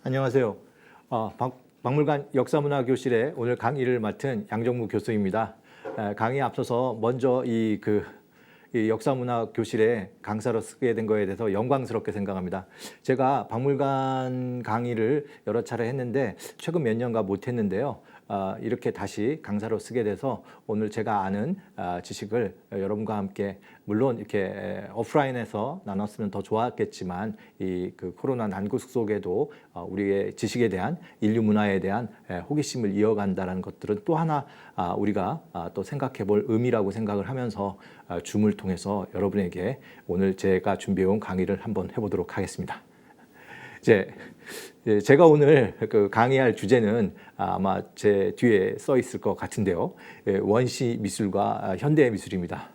안녕하세요. 박물관 역사문화교실에 오늘 강의를 맡은 양정무 교수입니다. 강의에 앞서서 먼저 이 역사문화교실에 강사로 쓰게 된 거에 대해서 영광스럽게 생각합니다. 제가 박물관 강의를 여러 차례 했는데 최근 몇 년간 못했는데요. 이렇게 다시 강사로 쓰게 돼서 오늘 제가 아는 지식을 여러분과 함께 물론 이렇게 오프라인에서 나눴으면 더 좋았겠지만 이 코로나 난국 속에도 우리의 지식에 대한 인류 문화에 대한 호기심을 이어간다는 것들은 또 하나 우리가 또 생각해 볼 의미라고 생각을 하면서 줌을 통해서 여러분에게 오늘 제가 준비해온 강의를 한번 해보도록 하겠습니다. 제가 오늘 강의할 주제는 아마 제 뒤에 써 있을 것 같은데요. 원시 미술과 현대 미술입니다.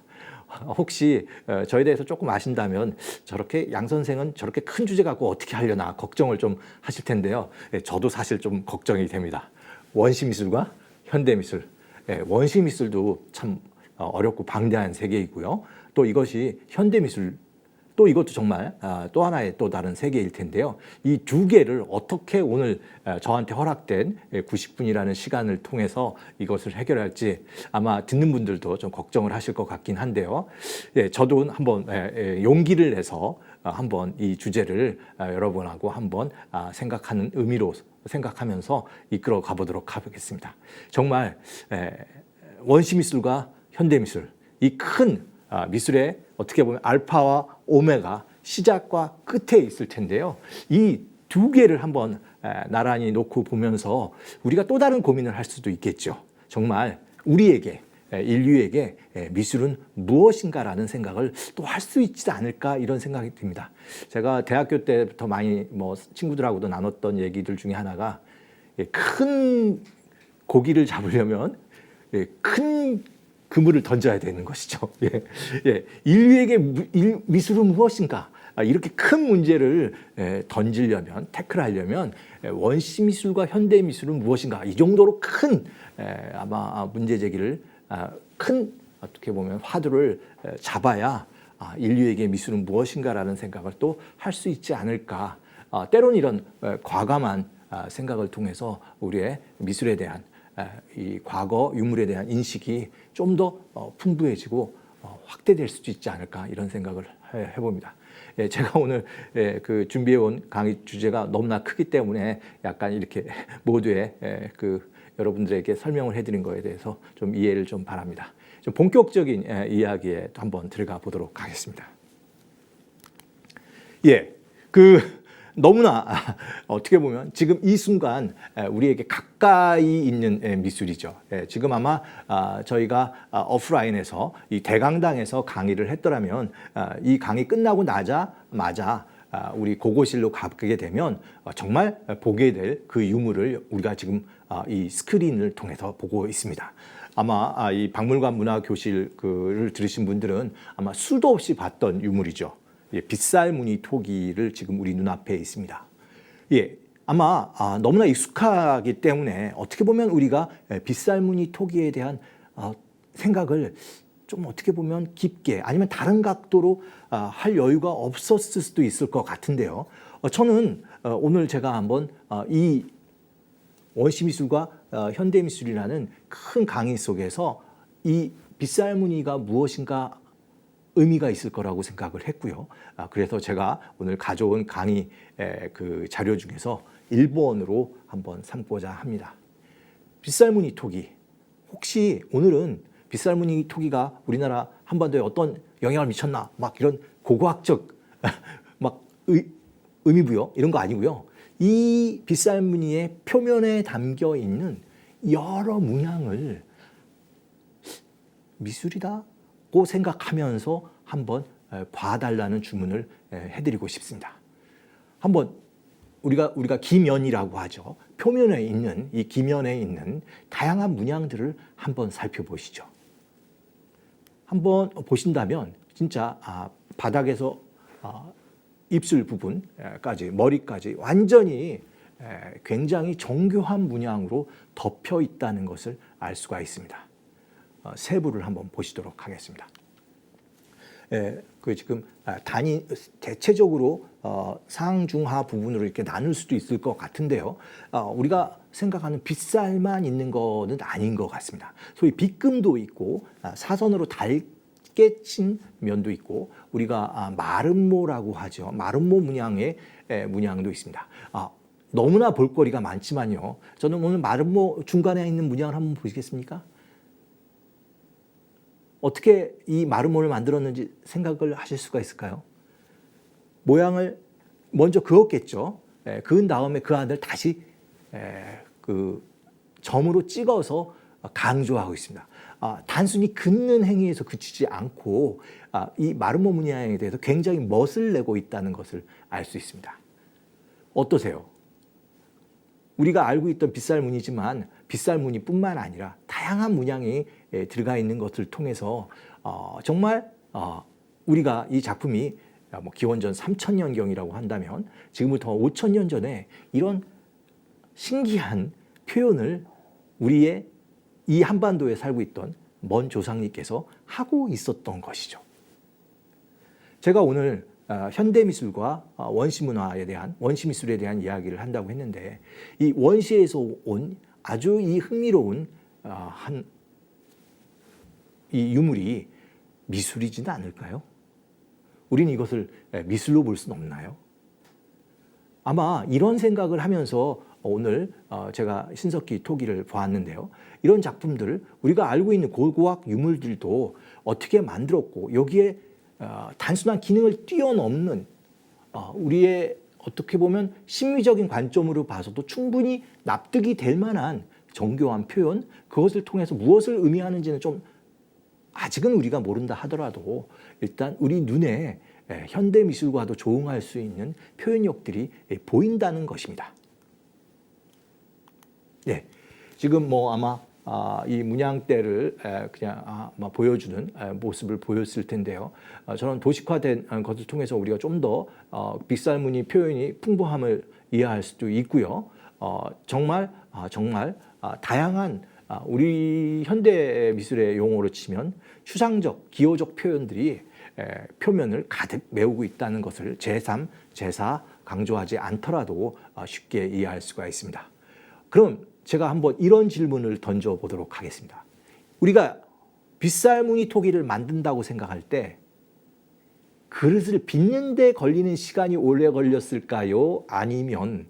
혹시 저에 대해서 조금 아신다면 저렇게 양 선생은 저렇게 큰 주제 갖고 어떻게 하려나 걱정을 좀 하실 텐데요. 저도 사실 좀 걱정이 됩니다. 원시 미술과 현대 미술. 원시 미술도 참 어렵고 방대한 세계이고요. 또 이것이 현대 미술 또 이것도 정말 또 하나의 또 다른 세계일 텐데요. 이 두 개를 어떻게 오늘 저한테 허락된 90분이라는 시간을 통해서 이것을 해결할지 아마 듣는 분들도 좀 걱정을 하실 것 같긴 한데요. 저도 한번 용기를 내서 한번 이 주제를 여러분하고 한번 생각하는 의미로 생각하면서 이끌어 가보도록 하겠습니다. 정말 원시 미술과 현대 미술, 이 큰 미술의 어떻게 보면 알파와 오메가, 시작과 끝에 있을 텐데요. 이 두 개를 한번 나란히 놓고 보면서 우리가 또 다른 고민을 할 수도 있겠죠. 정말 우리에게, 인류에게 미술은 무엇인가라는 생각을 또 할 수 있지 않을까 이런 생각이 듭니다. 제가 대학교 때부터 많이 친구들하고도 나눴던 얘기들 중에 하나가 큰 고기를 잡으려면 큰 그물을 던져야 되는 것이죠. 인류에게 미술은 무엇인가? 이렇게 큰 문제를 던지려면, 태클하려면 원시 미술과 현대 미술은 무엇인가? 이 정도로 큰 아마 문제 제기를 큰 어떻게 보면 화두를 잡아야 인류에게 미술은 무엇인가라는 생각을 또 할 수 있지 않을까? 때론 이런 과감한 생각을 통해서 우리의 미술에 대한 이 과거 유물에 대한 인식이 좀 더 풍부해지고 확대될 수도 있지 않을까 이런 생각을 해봅니다. 제가 오늘 준비해온 강의 주제가 너무나 크기 때문에 약간 이렇게 모두의 여러분들에게 설명을 해드린 거에 대해서 좀 이해를 좀 바랍니다. 좀 본격적인 이야기에 한번 들어가 보도록 하겠습니다. 너무나 어떻게 보면 지금 이 순간 우리에게 가까이 있는 미술이죠. 지금 아마 저희가 오프라인에서 이 대강당에서 강의를 했더라면 이 강의 끝나고 나자마자 우리 고고실로 가게 되면 정말 보게 될 그 유물을 우리가 지금 이 스크린을 통해서 보고 있습니다. 아마 이 박물관 문화교실을 들으신 분들은 아마 수도 없이 봤던 유물이죠. 빗살무늬 토기를 지금 우리 눈앞에 있습니다. 아마 너무나 익숙하기 때문에 어떻게 보면 우리가 빗살무늬 토기에 대한 생각을 좀 어떻게 보면 깊게 아니면 다른 각도로 할 여유가 없었을 수도 있을 것 같은데요. 저는 오늘 제가 한번 이 원시미술과 현대미술이라는 큰 강의 속에서 이 빗살무늬가 무엇인가 의미가 있을 거라고 생각을 했고요. 그래서 제가 오늘 가져온 강의 자료 중에서 일본어로 한번 삼고자 합니다. 빗살무늬 토기. 혹시 오늘은 빗살무늬 토기가 우리나라 한반도에 어떤 영향을 미쳤나? 막 이런 고고학적 의미부여 이런 거 아니고요. 이 빗살무늬의 표면에 담겨 있는 여러 문양을 미술이다고 생각하면서 한번 봐달라는 주문을 해드리고 싶습니다. 한번 우리가 기면이라고 하죠. 표면에 있는 이 기면에 있는 다양한 문양들을 한번 살펴보시죠. 한번 보신다면 진짜 바닥에서 입술 부분까지 머리까지 완전히 굉장히 정교한 문양으로 덮여 있다는 것을 알 수가 있습니다. 세부를 한번 보시도록 하겠습니다. 그 지금 단위 대체적으로 상중하 부분으로 이렇게 나눌 수도 있을 것 같은데요. 우리가 생각하는 빗살만 있는 거는 아닌 것 같습니다. 소위 빗금도 있고 사선으로 닳게 친 면도 있고 우리가 마름모라고 하죠. 마름모 문양의 문양도 있습니다. 너무나 볼거리가 많지만요. 저는 오늘 마름모 중간에 있는 문양을 한번 보시겠습니까? 어떻게 이 마름모를 만들었는지 생각을 하실 수가 있을까요? 모양을 먼저 그었겠죠. 그은 다음에 그 안을 다시 그 점으로 찍어서 강조하고 있습니다. 단순히 긋는 행위에서 그치지 않고 이 마름모 문양에 대해서 굉장히 멋을 내고 있다는 것을 알 수 있습니다. 어떠세요? 우리가 알고 있던 빗살무늬지만 빗살무늬뿐만 아니라 다양한 문양이 들어가 있는 것을 통해서 정말 우리가 이 작품이 기원전 3000년경이라고 한다면 지금부터 5000년 전에 이런 신기한 표현을 우리의 이 한반도에 살고 있던 먼 조상님께서 하고 있었던 것이죠. 제가 오늘 현대미술과 원시문화에 대한 원시미술에 대한 이야기를 한다고 했는데 이 원시에서 온 아주 이 흥미로운 이 유물이 미술이지는 않을까요? 우리는 이것을 미술로 볼 수는 없나요? 아마 이런 생각을 하면서 오늘 제가 신석기 토기를 보았는데요. 이런 작품들 우리가 알고 있는 고고학 유물들도 어떻게 만들었고 여기에 단순한 기능을 뛰어넘는 우리의 어떻게 보면 심미적인 관점으로 봐서도 충분히 납득이 될 만한 정교한 표현, 그것을 통해서 무엇을 의미하는지는 좀 아직은 우리가 모른다 하더라도 일단 우리 눈에 현대 미술과도 조응할 수 있는 표현력들이 보인다는 것입니다. 예, 지금 아마 이 문양대를 그냥 보여주는 모습을 보였을 텐데요. 저는 도식화된 것을 통해서 우리가 좀 더 빗살무늬 표현이 풍부함을 이해할 수도 있고요. 정말 다양한 우리 현대 미술의 용어로 치면 추상적, 기호적 표현들이 표면을 가득 메우고 있다는 것을 제3, 제4 강조하지 않더라도 쉽게 이해할 수가 있습니다. 그럼 제가 한번 이런 질문을 던져보도록 하겠습니다. 우리가 빗살무늬 토기를 만든다고 생각할 때 그릇을 빚는 데 걸리는 시간이 오래 걸렸을까요? 아니면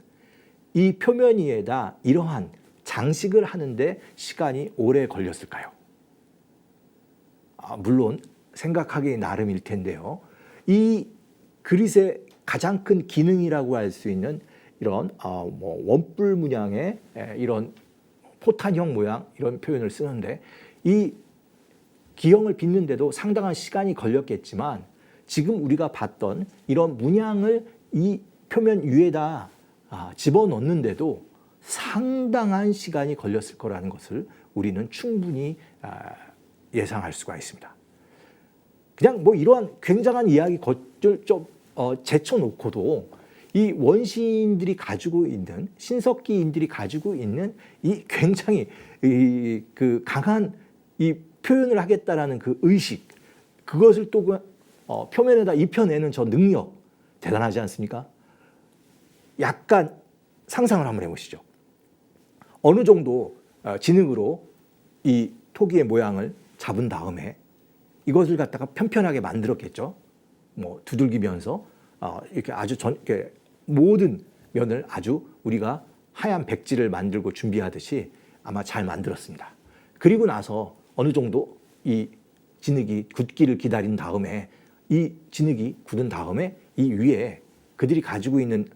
이 표면 위에다 이러한 장식을 하는데 시간이 오래 걸렸을까요? 물론 생각하기 나름일 텐데요. 이 그릇의 가장 큰 기능이라고 할 수 있는 이런 원뿔 문양의 이런 포탄형 모양 이런 표현을 쓰는데 이 기형을 빚는데도 상당한 시간이 걸렸겠지만 지금 우리가 봤던 이런 문양을 이 표면 위에다 집어넣는데도 상당한 시간이 걸렸을 거라는 것을 우리는 충분히 예상할 수가 있습니다. 그냥 이러한 굉장한 이야기 것들 좀 제쳐놓고도 이 원시인들이 가지고 있는 신석기인들이 가지고 있는 이 굉장히 그 강한 이 표현을 하겠다라는 그 의식, 그것을 또 표면에다 입혀내는 저 능력 대단하지 않습니까? 약간 상상을 한번 해보시죠. 어느 정도 지능으로 이 토기의 모양을 잡은 다음에 이것을 갖다가 편편하게 만들었겠죠. 두들기면서 이렇게 아주 이렇게 모든 면을 아주 우리가 하얀 백지를 만들고 준비하듯이 아마 잘 만들었습니다. 그리고 나서 어느 정도 이 진흙이 굳기를 기다린 다음에 이 진흙이 굳은 다음에 이 위에 그들이 가지고 있는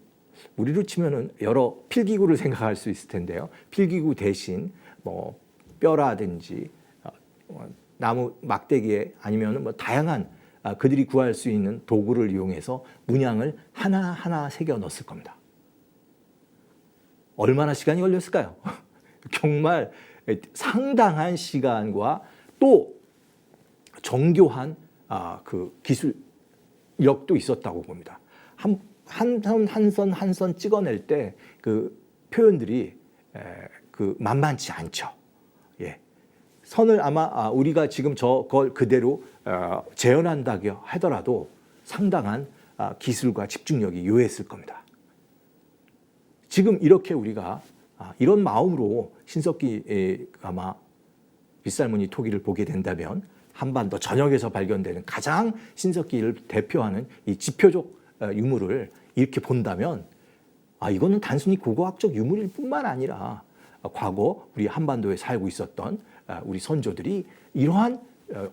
우리로 치면은 여러 필기구를 생각할 수 있을 텐데요. 필기구 대신 뼈라든지 나무 막대기에 아니면 다양한 그들이 구할 수 있는 도구를 이용해서 문양을 하나하나 새겨 넣었을 겁니다. 얼마나 시간이 걸렸을까요? 정말 상당한 시간과 또 정교한 그 기술력도 있었다고 봅니다. 한 선 한 선 찍어낼 때 그 표현들이 그 만만치 않죠. 예. 선을 아마 우리가 지금 저걸 그대로 재현한다고 하더라도 상당한 기술과 집중력이 요했을 겁니다. 지금 이렇게 우리가 이런 마음으로 신석기 아마 빗살무늬 토기를 보게 된다면 한반도 전역에서 발견되는 가장 신석기를 대표하는 이 지표적 유물을 이렇게 본다면 이거는 단순히 고고학적 유물일 뿐만 아니라 과거 우리 한반도에 살고 있었던 우리 선조들이 이러한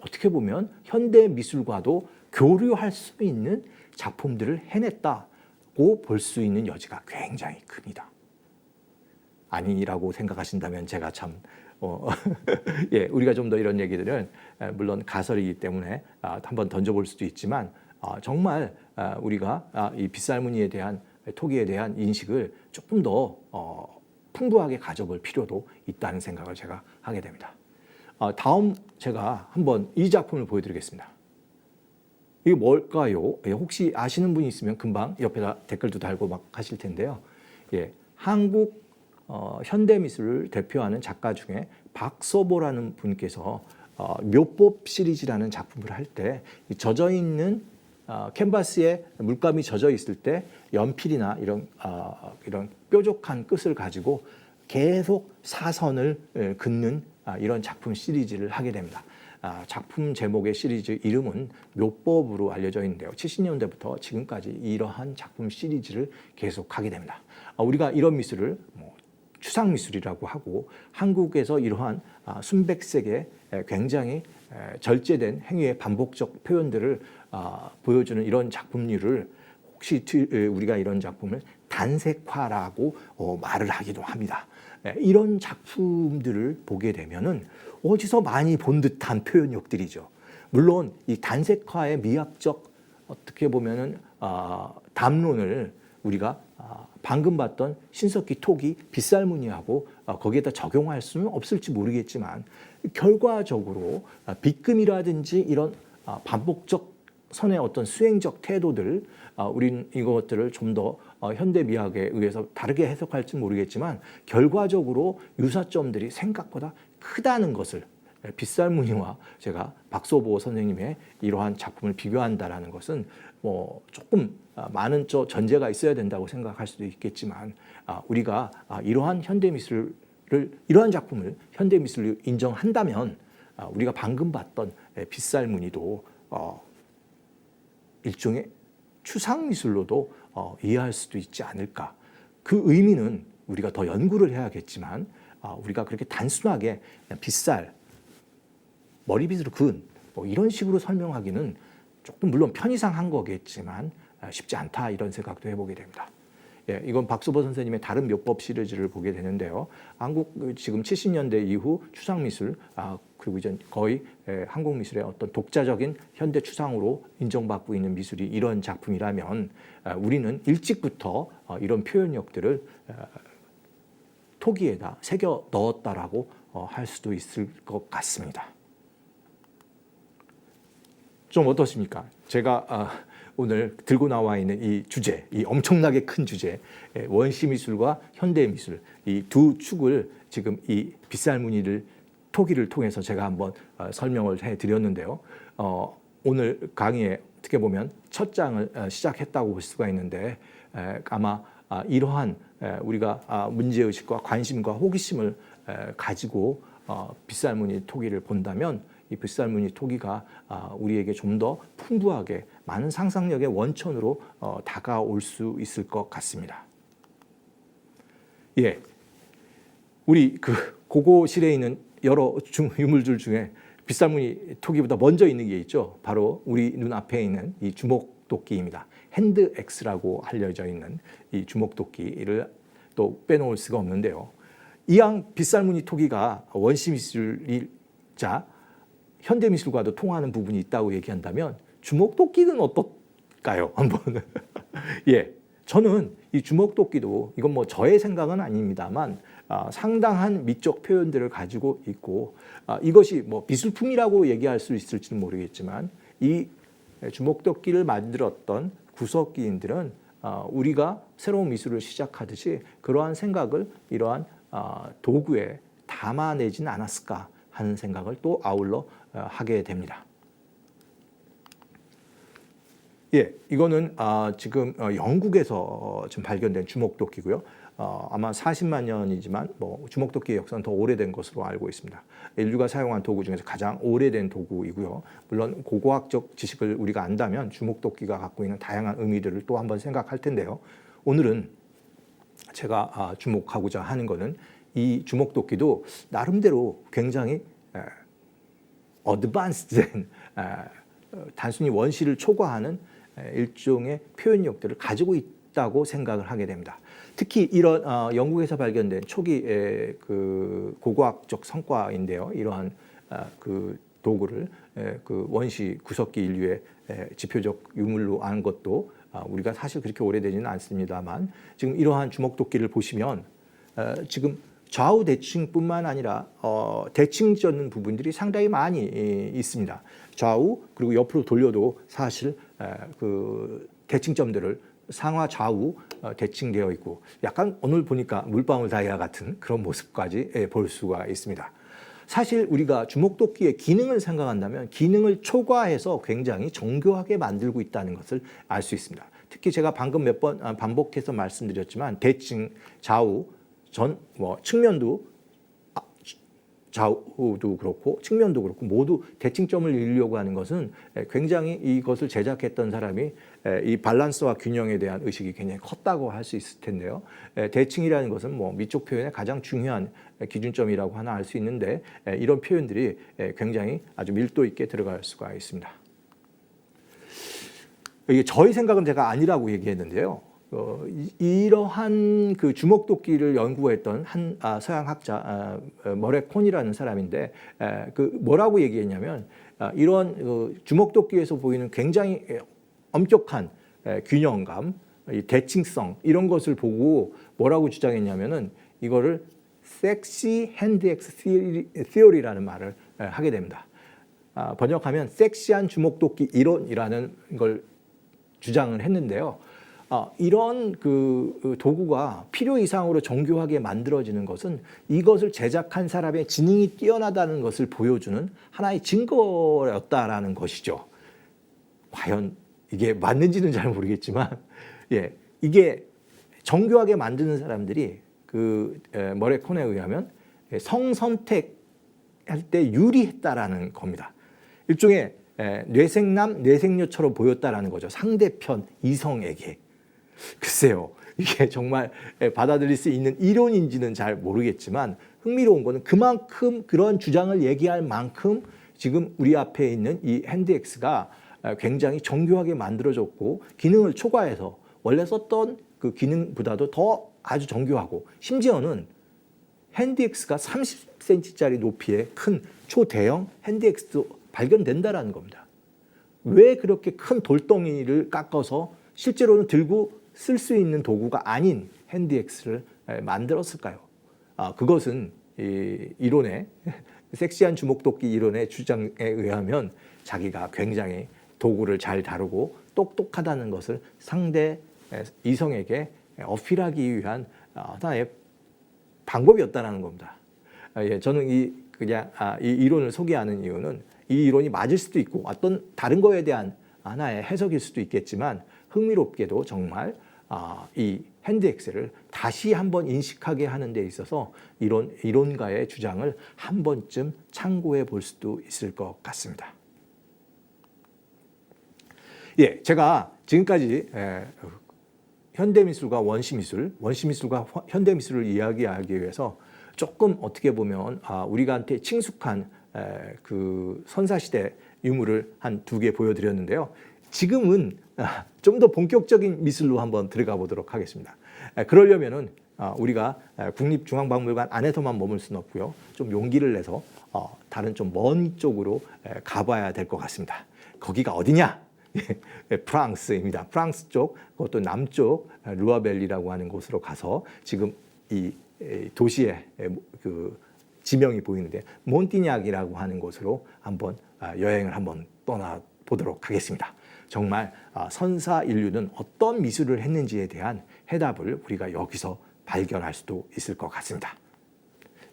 어떻게 보면 현대 미술과도 교류할 수 있는 작품들을 해냈다고 볼 수 있는 여지가 굉장히 큽니다. 아니라고 생각하신다면 제가 참 예, 우리가 좀 더 이런 얘기들은 물론 가설이기 때문에 한번 던져볼 수도 있지만 정말 우리가 이 빗살무늬에 대한 토기에 대한 인식을 조금 더 풍부하게 가져볼 필요도 있다는 생각을 제가 하게 됩니다. 다음 제가 한번 이 작품을 보여드리겠습니다. 이게 뭘까요? 혹시 아시는 분이 있으면 금방 옆에다 댓글도 달고 막 하실 텐데요. 예, 한국 현대미술을 대표하는 작가 중에 박서보라는 분께서 묘법 시리즈라는 작품을 할 때 젖어 있는 캔버스에 물감이 젖어 있을 때 연필이나 이런 뾰족한 끝을 가지고 계속 사선을 긋는 이런 작품 시리즈를 하게 됩니다. 작품 제목의 시리즈 이름은 묘법으로 알려져 있는데요. 70년대부터 지금까지 이러한 작품 시리즈를 계속하게 됩니다. 우리가 이런 미술을 추상미술이라고 하고 한국에서 이러한 순백색의 굉장히 절제된 행위의 반복적 표현들을 보여주는 이런 작품류를 혹시 우리가 이런 작품을 단색화라고 말을 하기도 합니다. 이런 작품들을 보게 되면은 어디서 많이 본 듯한 표현력들이죠. 물론 이 단색화의 미학적 어떻게 보면은 담론을 우리가 방금 봤던 신석기 토기 빗살무늬하고 거기에다 적용할 수는 없을지 모르겠지만 결과적으로 빗금이라든지 이런 반복적 선의 어떤 수행적 태도들 우린 이것들을 좀 더 현대 미학에 의해서 다르게 해석할지 모르겠지만 결과적으로 유사점들이 생각보다 크다는 것을 빗살무늬와 제가 박서보 선생님의 이러한 작품을 비교한다라는 것은 조금 많은 전제가 있어야 된다고 생각할 수도 있겠지만 우리가 이러한 현대미술을 이러한 작품을 현대미술로 인정한다면 우리가 방금 봤던 빗살무늬도 일종의 추상미술로도 이해할 수도 있지 않을까. 그 의미는 우리가 더 연구를 해야겠지만 우리가 그렇게 단순하게 그냥 빗살, 머리빗으로 그은 이런 식으로 설명하기는 조금 물론 편의상한 거겠지만 쉽지 않다 이런 생각도 해보게 됩니다. 예, 이건 박서보 선생님의 다른 묘법 시리즈를 보게 되는데요. 한국 지금 70년대 이후 추상미술 그리고 이제 거의 한국 미술의 어떤 독자적인 현대 추상으로 인정받고 있는 미술이 이런 작품이라면 우리는 일찍부터 이런 표현력들을 토기에다 새겨 넣었다라고 할 수도 있을 것 같습니다. 좀 어떻습니까? 제가 오늘 들고 나와 있는 이 주제, 이 엄청나게 큰 주제, 원시미술과 현대미술 이 두 축을 지금 이 빗살무늬를 토기를 통해서 제가 한번 설명을 해드렸는데요. 오늘 강의에 어떻게 보면 첫 장을 시작했다고 볼 수가 있는데 아마 이러한 우리가 문제의식과 관심과 호기심을 가지고 빗살무늬 토기를 본다면 이 빗살무늬 토기가 우리에게 좀 더 풍부하게 많은 상상력의 원천으로 다가올 수 있을 것 같습니다. 예, 우리 그 고고실에 있는 여러 유물들 중에 빗살무늬 토기보다 먼저 있는 게 있죠. 바로 우리 눈앞에 있는 이 주목도끼입니다. 핸드 X라고 알려져 있는 이 주목도끼를 또 빼놓을 수가 없는데요. 이왕 빗살무늬 토기가 원시미술이자 현대미술과도 통하는 부분이 있다고 얘기한다면 주목도끼는 어떨까요? 한번 예, 저는 이 주목도끼도 이건 저의 생각은 아닙니다만 상당한 미적 표현들을 가지고 있고 이것이 미술품이라고 얘기할 수 있을지는 모르겠지만 이 주목도끼를 만들었던 구석기인들은 우리가 새로운 미술을 시작하듯이 그러한 생각을 이러한 도구에 담아내진 않았을까 하는 생각을 또 아울러 하게 됩니다. 예, 이거는 지금 영국에서 지금 발견된 주먹도끼고요. 아마 40만 년이지만 뭐 주먹도끼의 역사는 더 오래된 것으로 알고 있습니다. 인류가 사용한 도구 중에서 가장 오래된 도구이고요. 물론 고고학적 지식을 우리가 안다면 주먹도끼가 갖고 있는 다양한 의미들을 또 한번 생각할 텐데요. 오늘은 제가 주목하고자 하는 것은 이 주먹도끼도 나름대로 굉장히 어드밴스드된 단순히 원시를 초과하는 일종의 표현력들을 가지고 있다고 생각을 하게 됩니다. 특히 이런 영국에서 발견된 초기의 그 고고학적 성과인데요. 이러한 그 도구를 그 원시 구석기 인류의 지표적 유물로 아는 것도 우리가 사실 그렇게 오래되지는 않습니다만 지금 이러한 주먹도끼를 보시면 지금 좌우 대칭뿐만 아니라 대칭되는 부분들이 상당히 많이 있습니다. 좌우 그리고 옆으로 돌려도 사실 그 대칭점들을 상하 좌우 대칭되어 있고 약간 오늘 보니까 물방울 다이아 같은 그런 모습까지 볼 수가 있습니다. 사실 우리가 주먹도끼의 기능을 생각한다면 기능을 초과해서 굉장히 정교하게 만들고 있다는 것을 알 수 있습니다. 특히 제가 방금 몇 번 반복해서 말씀드렸지만 대칭, 좌우, 측면도 좌우도 그렇고 측면도 그렇고 모두 대칭점을 이루려고 하는 것은 굉장히 이것을 제작했던 사람이 이 밸런스와 균형에 대한 의식이 굉장히 컸다고 할 수 있을 텐데요. 대칭이라는 것은 뭐 미적 표현의 가장 중요한 기준점이라고 하나 알 수 있는데 이런 표현들이 굉장히 아주 밀도 있게 들어갈 수가 있습니다. 이게 저희 생각은 제가 아니라고 얘기했는데요. 이러한 그 주먹도끼를 연구했던 한 서양 학자 머레 콘이라는 사람인데 그 뭐라고 얘기했냐면 이런 주먹도끼에서 보이는 굉장히 엄격한 균형감, 대칭성 이런 것을 보고 뭐라고 주장했냐면은 이거를 섹시 핸드엑스 시어리라는 말을 하게 됩니다. 번역하면 섹시한 주먹도끼 이론이라는 걸 주장을 했는데요. 이런 그 도구가 필요 이상으로 정교하게 만들어지는 것은 이것을 제작한 사람의 지능이 뛰어나다는 것을 보여주는 하나의 증거였다라는 것이죠. 과연 이게 맞는지는 잘 모르겠지만, 예, 이게 정교하게 만드는 사람들이 그 머레 콘에 의하면 성선택할 때 유리했다라는 겁니다. 일종의 뇌생남, 뇌생녀처럼 보였다라는 거죠. 상대편 이성에게. 글쎄요, 이게 정말 받아들일 수 있는 이론인지는 잘 모르겠지만 흥미로운 거는 그만큼 그런 주장을 얘기할 만큼 지금 우리 앞에 있는 이 핸드엑스가 굉장히 정교하게 만들어졌고 기능을 초과해서 원래 썼던 그 기능보다도 더 아주 정교하고 심지어는 핸드엑스가 30cm짜리 높이의 큰 초대형 핸드엑스도 발견된다라는 겁니다. 왜 그렇게 큰 돌덩이를 깎아서 실제로는 들고 쓸 수 있는 도구가 아닌 핸드엑스를 만들었을까요? 그것은 이 이론의 섹시한 주먹도끼 이론의 주장에 의하면 자기가 굉장히 도구를 잘 다루고 똑똑하다는 것을 상대 이성에게 어필하기 위한 하나의 방법이었다는 겁니다. 저는 이 이론을 소개하는 이유는 이 이론이 맞을 수도 있고 어떤 다른 거에 대한 하나의 해석일 수도 있겠지만 흥미롭게도 정말 이 핸드엑스를 다시 한번 인식하게 하는 데 있어서 이론가의 주장을 한 번쯤 참고해 볼 수도 있을 것 같습니다. 예, 제가 지금까지 현대미술과 원시미술, 원시미술과 현대미술을 이야기하기 위해서 조금 어떻게 보면 우리한테 친숙한 그 선사시대 유물을 한 2개 보여드렸는데요. 지금은 좀 더 본격적인 미술로 한번 들어가 보도록 하겠습니다. 그러려면은 우리가 국립중앙박물관 안에서만 머물 수는 없고요. 좀 용기를 내서 다른 좀 먼 쪽으로 가봐야 될 것 같습니다. 거기가 어디냐? 프랑스입니다. 프랑스 쪽, 그것도 남쪽 루아벨리라고 하는 곳으로 가서 지금 이 도시의 그 지명이 보이는데 몬티냐크라고 하는 곳으로 한번 여행을 한번 떠나 보도록 하겠습니다. 정말 선사 인류는 어떤 미술을 했는지에 대한 해답을 우리가 여기서 발견할 수도 있을 것 같습니다.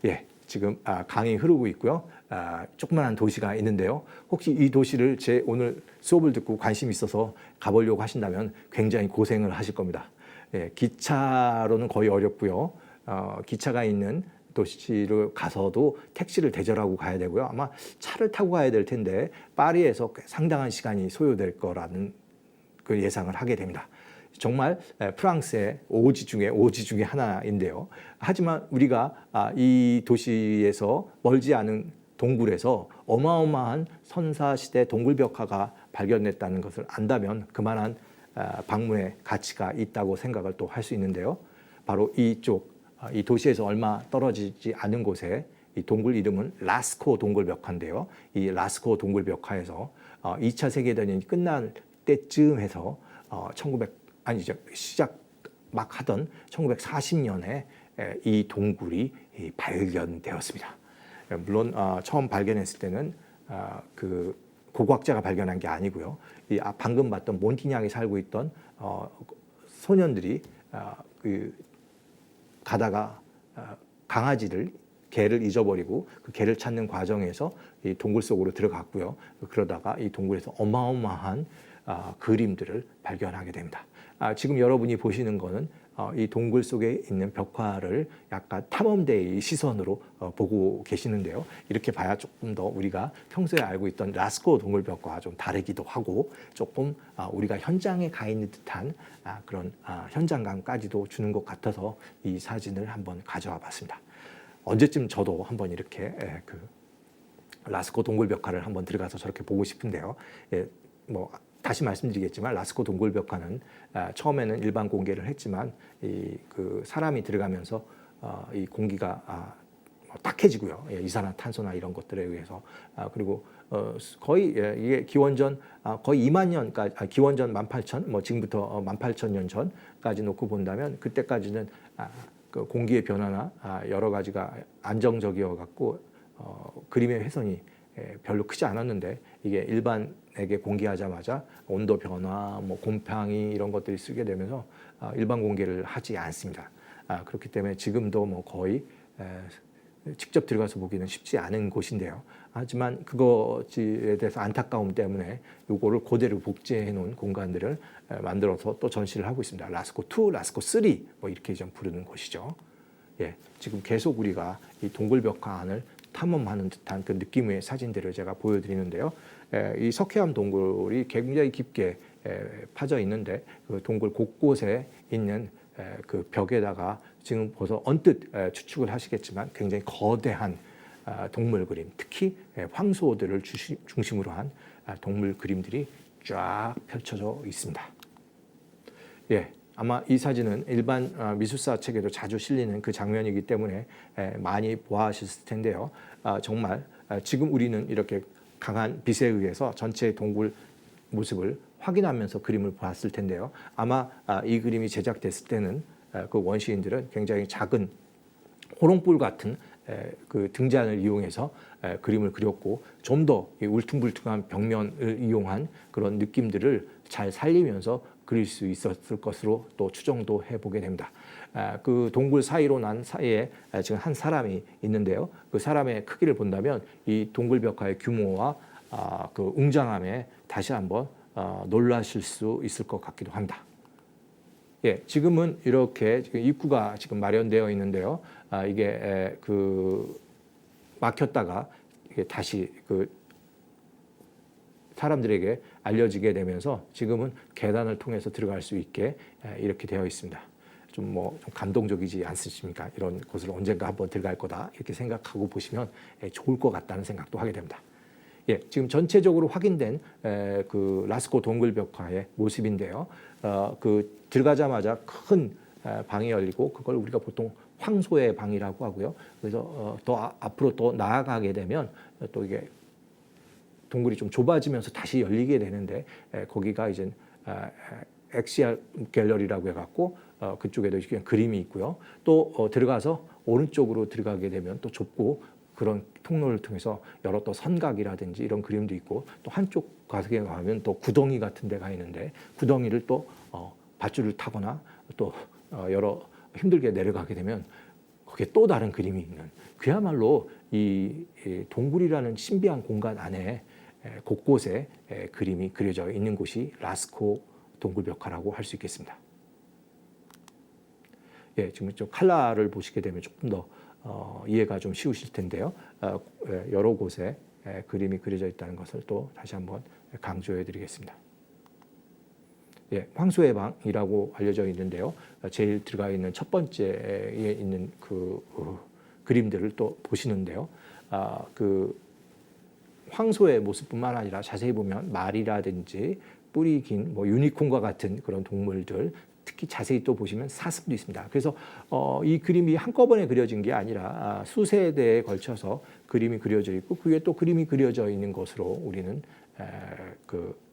예, 지금 강이 흐르고 있고요. 조그만한 도시가 있는데요. 혹시 이 도시를 제 오늘 수업을 듣고 관심 있어서 가보려고 하신다면 굉장히 고생을 하실 겁니다. 예, 기차로는 거의 어렵고요. 기차가 있는 도시를 가서도 택시를 대절하고 가야 되고요. 아마 차를 타고 가야 될 텐데 파리에서 상당한 시간이 소요될 거라는 그 예상을 하게 됩니다. 정말 프랑스의 오지 중에 하나인데요. 하지만 우리가 이 도시에서 멀지 않은 동굴에서 어마어마한 선사시대 동굴벽화가 발견됐다는 것을 안다면 그만한 방문의 가치가 있다고 생각을 또 할 수 있는데요. 바로 이쪽 이 도시에서 얼마 떨어지지 않은 곳에 이 동굴 이름은 라스코 동굴벽화인데요. 이 라스코 동굴벽화에서 2차 세계대전이 끝날 때쯤 해서 시작 막 하던 1940년에 이 동굴이 발견되었습니다. 물론 처음 발견했을 때는 그 고고학자가 발견한 게 아니고요. 방금 봤던 몬티냥이 살고 있던 소년들이 가다가 개를 잊어버리고 그 개를 찾는 과정에서 이 동굴 속으로 들어갔고요. 그러다가 이 동굴에서 어마어마한 그림들을 발견하게 됩니다. 지금 여러분이 보시는 거는 이 동굴 속에 있는 벽화를 약간 탐험대의 시선으로 보고 계시는데요. 이렇게 봐야 조금 더 우리가 평소에 알고 있던 라스코 동굴 벽화와 좀 다르기도 하고 조금 우리가 현장에 가 있는 듯한 그런 현장감까지도 주는 것 같아서 이 사진을 한번 가져와 봤습니다. 언제쯤 저도 한번 이렇게 그 라스코 동굴 벽화를 한번 들어가서 저렇게 보고 싶은데요. 다시 말씀드리겠지만 라스코 동굴벽화는 처음에는 일반 공개를 했지만 그 사람이 들어가면서 이 공기가 탁해지고요. 이산화탄소나 이런 것들에 의해서 그리고 거의 이게 기원전 거의 2만 년까지 기원전 18,000 지금부터 18,000년 전까지 놓고 본다면 그때까지는 그 공기의 변화나 여러 가지가 안정적이어 갖고 그림의 훼손이 별로 크지 않았는데 이게 일반에게 공개하자마자 온도 변화, 곰팡이 이런 것들이 쓰게 되면서 일반 공개를 하지 않습니다. 그렇기 때문에 지금도 거의 직접 들어가서 보기는 쉽지 않은 곳인데요. 하지만 그것에 대해서 안타까움 때문에 이거를 그대로 복제해 놓은 공간들을 만들어서 또 전시를 하고 있습니다. 라스코 2, 라스코 3 이렇게 좀 부르는 곳이죠. 예, 지금 계속 우리가 이 동굴벽화 안을 탐험하는 듯한 그 느낌의 사진들을 제가 보여드리는데요. 이 석회암 동굴이 굉장히 깊게 파져 있는데 그 동굴 곳곳에 있는 그 벽에다가 지금 보서 언뜻 추측을 하시겠지만 굉장히 거대한 동물 그림, 특히 황소들을 중심으로 한 동물 그림들이 쫙 펼쳐져 있습니다. 예. 아마 이 사진은 일반 미술사 책에도 자주 실리는 그 장면이기 때문에 많이 보아하셨을 텐데요. 정말 지금 우리는 이렇게 강한 빛에 의해서 전체 동굴 모습을 확인하면서 그림을 봤을 텐데요. 아마 이 그림이 제작됐을 때는 그 원시인들은 굉장히 작은 호롱불 같은 그 등잔을 이용해서 그림을 그렸고 좀 더 울퉁불퉁한 벽면을 이용한 그런 느낌들을 잘 살리면서 그릴 수 있었을 것으로 또 추정도 해보게 됩니다. 그 동굴 사이로 난 사이에 지금 한 사람이 있는데요. 그 사람의 크기를 본다면 이 동굴 벽화의 규모와 그 웅장함에 다시 한번 놀라실 수 있을 것 같기도 합니다. 예, 지금은 이렇게 지금 입구가 지금 마련되어 있는데요. 이게 그 막혔다가 이게 다시 그 사람들에게 알려지게 되면서 지금은 계단을 통해서 들어갈 수 있게 이렇게 되어 있습니다. 좀 감동적이지 않으십니까? 이런 곳을 언젠가 한번 들어갈 거다 이렇게 생각하고 보시면 좋을 것 같다는 생각도 하게 됩니다. 예, 지금 전체적으로 확인된 그 라스코 동굴벽화의 모습인데요. 그 들어가자마자 큰 방이 열리고 그걸 우리가 보통 황소의 방이라고 하고요. 그래서 더 앞으로 또 나아가게 되면 또 이게 동굴이 좀 좁아지면서 다시 열리게 되는데 거기가 이제 엑시알 갤러리라고 해갖고 그쪽에도 그냥 그림이 있고요. 또 들어가서 오른쪽으로 들어가게 되면 또 좁고 그런 통로를 통해서 여러 또 선각이라든지 이런 그림도 있고 또 한쪽 가게 가면 또 구덩이 같은 데가 있는데 구덩이를 또 밧줄을 타거나 또 여러 힘들게 내려가게 되면 거기에 또 다른 그림이 있는 그야말로 이 동굴이라는 신비한 공간 안에 곳곳에 그림이 그려져 있는 곳이 라스코 동굴벽화라고 할 수 있겠습니다. 예, 지금 좀 칼라를 보시게 되면 조금 더 이해가 좀 쉬우실 텐데요. 여러 곳에 그림이 그려져 있다는 것을 또 다시 한번 강조해 드리겠습니다. 예, 황소의 방이라고 알려져 있는데요. 제일 들어가 있는 첫 번째에 있는 그 그림들을 또 보시는데요. 그 황소의 모습뿐만 아니라 자세히 보면 말이라든지 뿌리 긴 뭐 유니콘과 같은 그런 동물들, 특히 자세히 또 보시면 사슴도 있습니다. 그래서 이 그림이 한꺼번에 그려진 게 아니라 수세 대에 걸쳐서 그림이 그려져 있고 그 위에 또 그림이 그려져 있는 것으로 우리는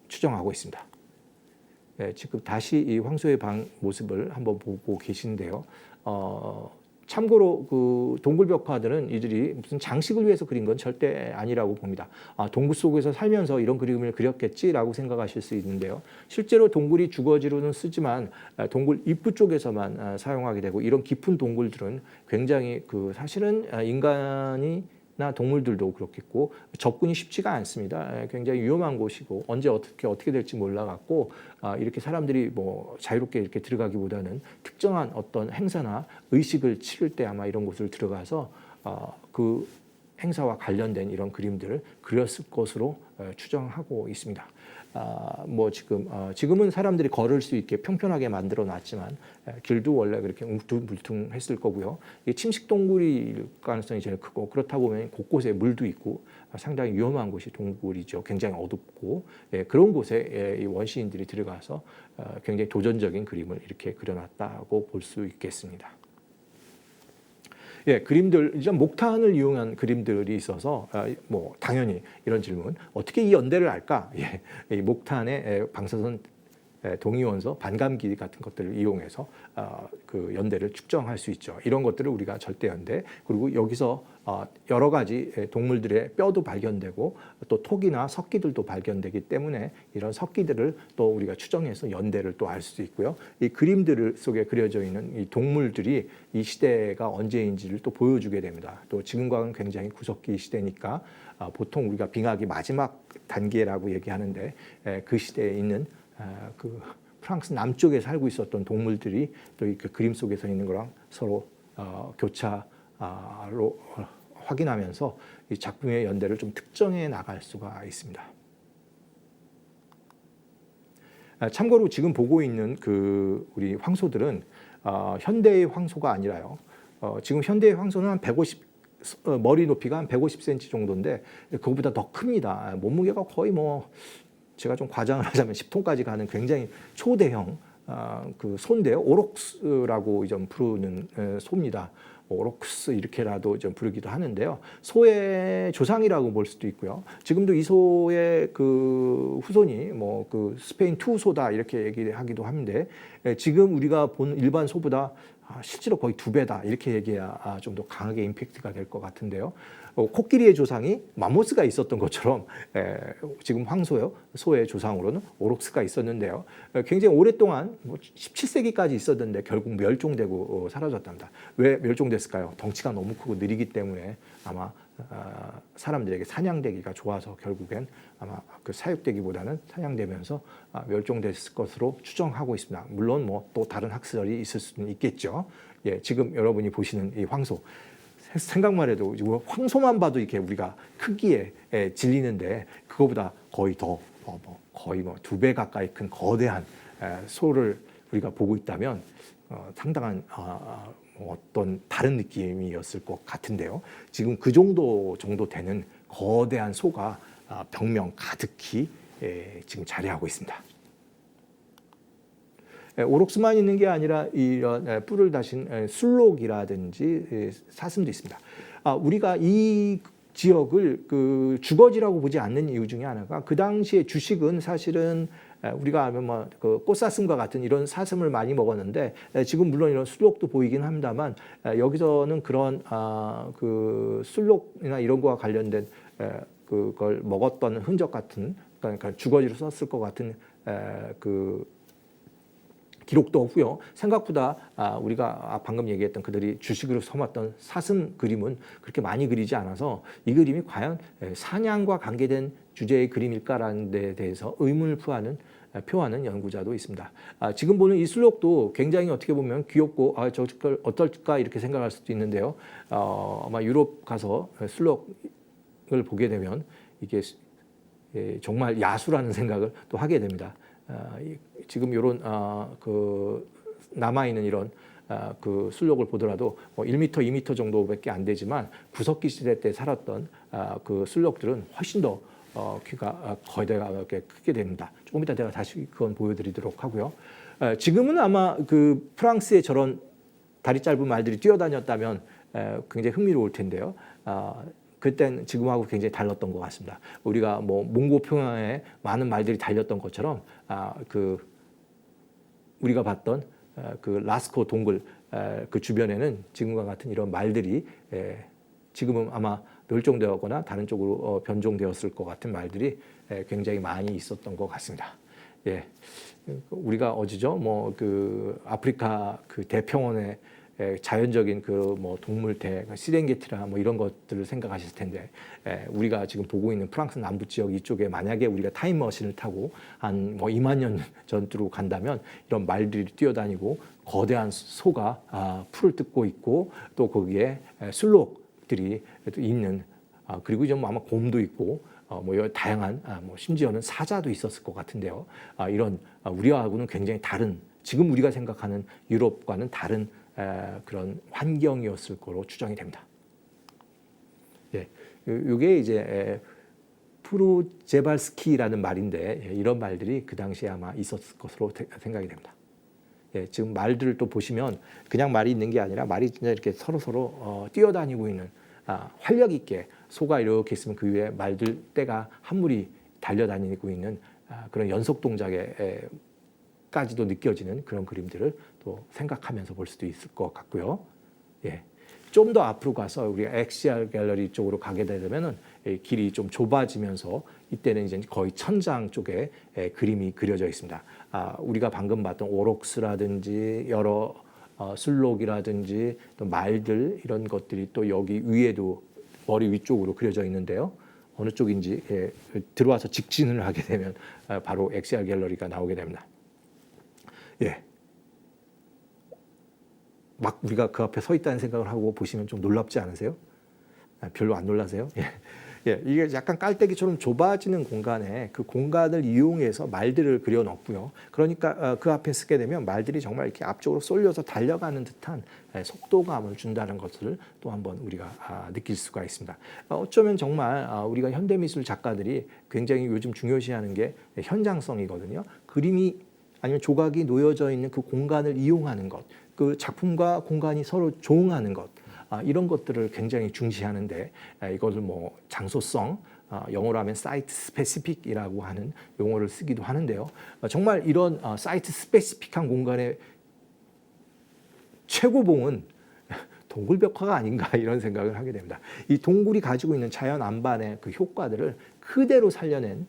추정하고 있습니다. 지금 다시 이 황소의 방 모습을 한번 보고 계신데요. 참고로 그 동굴벽화들은 이들이 무슨 장식을 위해서 그린 건 절대 아니라고 봅니다. 동굴 속에서 살면서 이런 그림을 그렸겠지라고 생각하실 수 있는데요. 실제로 동굴이 주거지로는 쓰지만 동굴 입구 쪽에서만 사용하게 되고 이런 깊은 동굴들은 굉장히 사실은 인간이나 동물들도 그렇겠고 접근이 쉽지가 않습니다. 굉장히 위험한 곳이고 언제 어떻게 될지 몰라갖고 이렇게 사람들이 뭐 자유롭게 이렇게 들어가기보다는 특정한 어떤 행사나 의식을 치를 때 아마 이런 곳을 들어가서 그 행사와 관련된 이런 그림들을 그렸을 것으로 추정하고 있습니다. 뭐 지금은 사람들이 걸을 수 있게 평평하게 만들어 놨지만 길도 원래 그렇게 울퉁불퉁했을 거고요. 이게 침식 동굴일 가능성이 제일 크고 그렇다 보면 곳곳에 물도 있고 상당히 위험한 곳이 동굴이죠. 굉장히 어둡고 그런 곳에 이 원시인들이 들어가서 굉장히 도전적인 그림을 이렇게 그려놨다고 볼 수 있겠습니다. 예, 그림들, 이제 목탄을 이용한 그림들이 있어서, 뭐, 당연히 이런 질문. 어떻게 이 연대를 알까? 예, 이 목탄의 방사선 동위원소, 반감기 같은 것들을 이용해서 그 연대를 측정할 수 있죠. 이런 것들을 우리가 절대연대, 그리고 여기서 여러 가지 동물들의 뼈도 발견되고 또 톡이나 석기들도 발견되기 때문에 이런 석기들을 또 우리가 추정해서 연대를 또 알 수 있고요. 이 그림들 속에 그려져 있는 이 동물들이 이 시대가 언제인지를 또 보여주게 됩니다. 또 지금과는 굉장히 구석기 시대니까 보통 우리가 빙하기 마지막 단계라고 얘기하는데 그 시대에 있는 그 프랑스 남쪽에 살고 있었던 동물들이 또 이 그림 속에서 있는 거랑 서로 교차로 확인하면서 이 작품의 연대를 좀 특정해 나갈 수가 있습니다. 참고로 지금 보고 있는 그 우리 황소들은 현대의 황소가 아니라요. 지금 현대의 황소는 한 150 머리 높이가 한 150cm 정도인데 그거보다 더 큽니다. 몸무게가 거의 뭐 제가 좀 과장을 하자면 10톤까지 가는 굉장히 초대형 그 소인데요. 오록스라고 좀 부르는 소입니다. 오록스 이렇게라도 좀 부르기도 하는데요. 소의 조상이라고 볼 수도 있고요. 지금도 이 소의 그 후손이 뭐 그 스페인 투소다 이렇게 얘기하기도 하는데 지금 우리가 본 일반 소보다 실제로 거의 2배다 이렇게 얘기해야 좀 더 강하게 임팩트가 될 것 같은데요. 코끼리의 조상이 맘모스가 있었던 것처럼 지금 황소요, 소의 조상으로는 오록스가 있었는데요. 굉장히 오랫동안 17세기까지 있었는데 결국 멸종되고 사라졌답니다. 왜 멸종됐을까요? 덩치가 너무 크고 느리기 때문에 아마 사람들에게 사냥되기가 좋아서 결국엔 아마 그 사육되기보다는 사냥되면서 멸종됐을 것으로 추정하고 있습니다. 물론 뭐 또 다른 학설이 있을 수는 있겠죠. 예, 지금 여러분이 보시는 이 황소. 생각만 해도 황소만 봐도 이렇게 우리가 크기에 질리는데 그거보다 거의 더 거의 뭐 2배 가까이 큰 거대한 소를 우리가 보고 있다면 상당한 어떤 다른 느낌이었을 것 같은데요. 지금 그 정도 되는 거대한 소가 벽면 가득히 지금 자리하고 있습니다. 오록스만 있는 게 아니라 이런 뿔을 다신 술록이라든지 사슴도 있습니다. 우리가 이 지역을 그 주거지라고 보지 않는 이유 중에 하나가 그 당시에 주식은 사실은 우리가 알면 뭐 그 꽃사슴과 같은 이런 사슴을 많이 먹었는데 지금 물론 이런 술록도 보이긴 합니다만 여기서는 그런 그 술록이나 이런 거와 관련된 그걸 먹었던 흔적 같은 그러니까 주거지로 썼을 것 같은 그 기록도 없고요. 생각보다 우리가 방금 얘기했던 그들이 주식으로 삼았던 사슴 그림은 그렇게 많이 그리지 않아서 이 그림이 과연 사냥과 관계된 주제의 그림일까라는 데 대해서 의문을 표하는 연구자도 있습니다. 지금 보는 이 술록도 굉장히 어떻게 보면 귀엽고 저걸 어떨까 이렇게 생각할 수도 있는데요. 아마 유럽 가서 술록을 보게 되면 이게 정말 야수라는 생각을 또 하게 됩니다. 지금 이런 그 남아 있는 이런 그 술록을 보더라도 뭐 1m, 2m 정도밖에 안 되지만 구석기 시대 때 살았던 그 술록들은 훨씬 더 키가 거대가 이렇게 크게 됩니다. 조금 이따 제가 다시 그건 보여드리도록 하고요. 지금은 아마 그 프랑스의 저런 다리 짧은 말들이 뛰어다녔다면 굉장히 흥미로울 텐데요. 그때는 지금하고 굉장히 달랐던 것 같습니다. 우리가 뭐 몽고 평야에 많은 말들이 달렸던 것처럼 그 우리가 봤던 그 라스코 동굴 그 주변에는 지금과 같은 이런 말들이 지금은 아마 멸종되었거나 다른 쪽으로 변종되었을 것 같은 말들이 굉장히 많이 있었던 것 같습니다. 예, 우리가 어디죠? 뭐 그 아프리카 그 대평원에 자연적인 그 뭐 동물대, 시렝게티라 뭐 이런 것들을 생각하실 텐데 우리가 지금 보고 있는 프랑스 남부 지역 이쪽에 만약에 우리가 타임머신을 타고 한 뭐 2만 년 전으로 간다면 이런 말들이 뛰어다니고 거대한 소가 풀을 뜯고 있고 또 거기에 술록들이 있는 그리고 좀 아마 곰도 있고 뭐 여러 다양한 뭐 심지어는 사자도 있었을 것 같은데요. 이런 우리하고는 굉장히 다른 지금 우리가 생각하는 유럽과는 다른 그런 환경이었을 거로 추정이 됩니다. 예, 이게 이제 프루제발스키라는 말인데 이런 말들이 그 당시에 아마 있었을 것으로 생각이 됩니다. 예, 지금 말들을 또 보시면 그냥 말이 있는 게 아니라 말이 진짜 이렇게 서로 뛰어다니고 있는 활력 있게 소가 이렇게 있으면 그 위에 말들 떼가 한 무리 달려다니고 있는 그런 연속 동작에 까지도 느껴지는 그런 그림들을 또 생각하면서 볼 수도 있을 것 같고요. 예. 좀 더 앞으로 가서 우리가 XR 갤러리 쪽으로 가게 되면은 길이 좀 좁아지면서 이때는 이제 거의 천장 쪽에 그림이 그려져 있습니다. 우리가 방금 봤던 오록스라든지 여러 술록이라든지 또 말들 이런 것들이 또 여기 위에도 머리 위쪽으로 그려져 있는데요. 어느 쪽인지 들어와서 직진을 하게 되면 바로 XR 갤러리가 나오게 됩니다. 예. 막 우리가 그 앞에 서 있다는 생각을 하고 보시면 좀 놀랍지 않으세요? 별로 안 놀라세요? 예. 예, 이게 약간 깔때기처럼 좁아지는 공간에 그 공간을 이용해서 말들을 그려 넣고요. 그러니까 그 앞에 쓰게 되면 말들이 정말 이렇게 앞쪽으로 쏠려서 달려가는 듯한 속도감을 준다는 것을 또 한번 우리가 느낄 수가 있습니다. 어쩌면 정말 우리가 현대미술 작가들이 굉장히 요즘 중요시하는 게 현장성이거든요. 그림이 아니면 조각이 놓여져 있는 그 공간을 이용하는 것, 그 작품과 공간이 서로 조응하는 것, 이런 것들을 굉장히 중시하는데 이것을 뭐 장소성, 영어로 하면 사이트 스페시픽이라고 하는 용어를 쓰기도 하는데요. 정말 이런 사이트 스페시픽한 공간의 최고봉은 동굴벽화가 아닌가 이런 생각을 하게 됩니다. 이 동굴이 가지고 있는 자연 안반의 그 효과들을 그대로 살려낸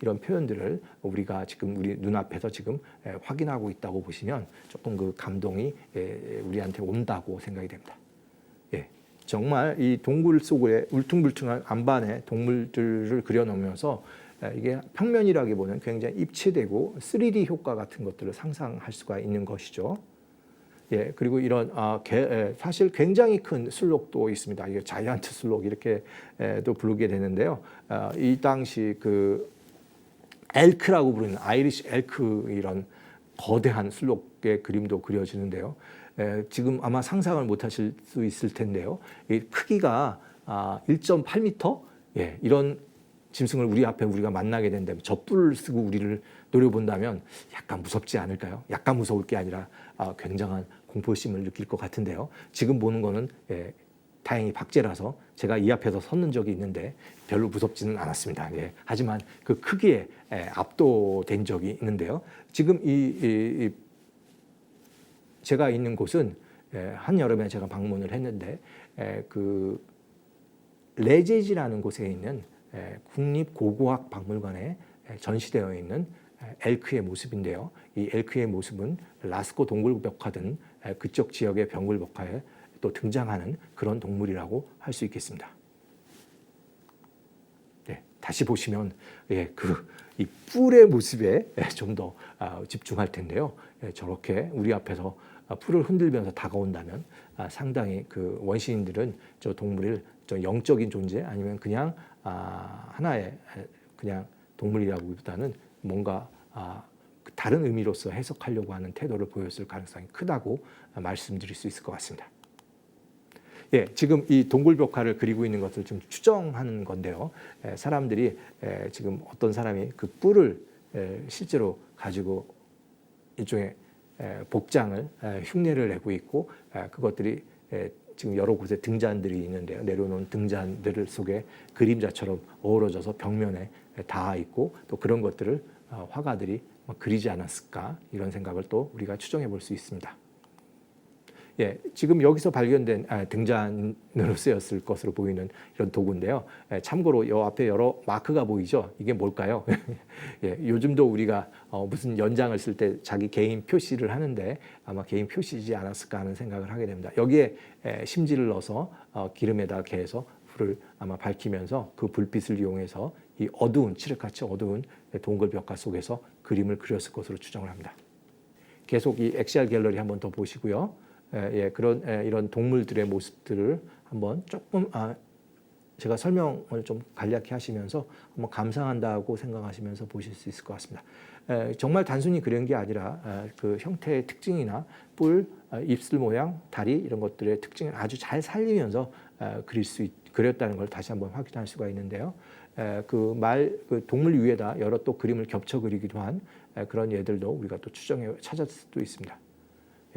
이런 표현들을 우리가 지금 우리 눈앞에서 지금 확인하고 있다고 보시면 조금 그 감동이 우리한테 온다고 생각이 됩니다. 예, 정말 이 동굴 속에 울퉁불퉁한 안반의 동물들을 그려놓으면서 이게 평면이라기보다는 굉장히 입체되고 3D 효과 같은 것들을 상상할 수가 있는 것이죠. 예, 그리고 이런 사실 굉장히 큰 술록도 있습니다. 이게 자이언트 술록 이렇게도 부르게 되는데요. 이 당시 그 엘크라고 부르는 아이리시 엘크 이런 거대한 술록의 그림도 그려지는데요. 지금 아마 상상을 못하실 수 있을 텐데요. 이 크기가 1.8m 예, 이런 짐승을 우리 앞에 우리가 만나게 된다면 젖불을 쓰고 우리를 노려본다면 약간 무섭지 않을까요? 약간 무서울 게 아니라 굉장한 공포심을 느낄 것 같은데요. 지금 보는 거는 다행히 박제라서 제가 이 앞에서 섰는 적이 있는데 별로 무섭지는 않았습니다. 예. 하지만 그 크기에 압도된 적이 있는데요. 지금 제가 있는 곳은 한여름에 제가 방문을 했는데 그 레제지라는 곳에 있는 국립고고학박물관에 전시되어 있는 엘크의 모습인데요. 이 엘크의 모습은 라스코 동굴벽화 등 그쪽 지역의 병굴벽화에 또 등장하는 그런 동물이라고 할 수 있겠습니다. 네, 다시 보시면 이 뿔의 모습에 좀 더 집중할 텐데요. 저렇게 우리 앞에서 뿔을 흔들면서 다가온다면 상당히 그 원시인들은 저 동물을 저 영적인 존재 아니면 그냥 하나의 그냥 동물이라기보다는 뭔가 다른 의미로서 해석하려고 하는 태도를 보였을 가능성이 크다고 말씀드릴 수 있을 것 같습니다. 지금 이 동굴벽화를 그리고 있는 것을 좀 추정하는 건데요. 사람들이 지금 어떤 사람이 그 뿔을 실제로 가지고 일종의 복장을 흉내를 내고 있고 그것들이 지금 여러 곳에 등잔들이 있는데요. 내려놓은 등잔들 속에 그림자처럼 어우러져서 벽면에 닿아 있고 또 그런 것들을 화가들이 그리지 않았을까 이런 생각을 또 우리가 추정해 볼 수 있습니다. 지금 여기서 발견된 등잔으로 쓰였을 것으로 보이는 이런 도구인데요. 참고로 이 앞에 여러 마크가 보이죠? 이게 뭘까요? 요즘도 우리가 무슨 연장을 쓸 때 자기 개인 표시를 하는데 아마 개인 표시지 않았을까 하는 생각을 하게 됩니다. 여기에 심지를 넣어서 기름에다 개해서 불을 아마 밝히면서 그 불빛을 이용해서 이 어두운 칠흑같이 어두운 동굴벽화 속에서 그림을 그렸을 것으로 추정을 합니다. 계속 이 엑시알 갤러리 한번 더 보시고요. 이런 동물들의 모습들을 한번 조금 제가 설명을 좀 간략히 하시면서 한번 감상한다고 생각하시면서 보실 수 있을 것 같습니다. 정말 단순히 그린 게 아니라 그 형태의 특징이나 뿔, 입술 모양, 다리 이런 것들의 특징을 아주 잘 살리면서 그렸다는 걸 다시 한번 확인할 수가 있는데요. 그 동물 위에다 여러 또 그림을 겹쳐 그리기도 한 그런 예들도 우리가 또 찾을 수도 있습니다.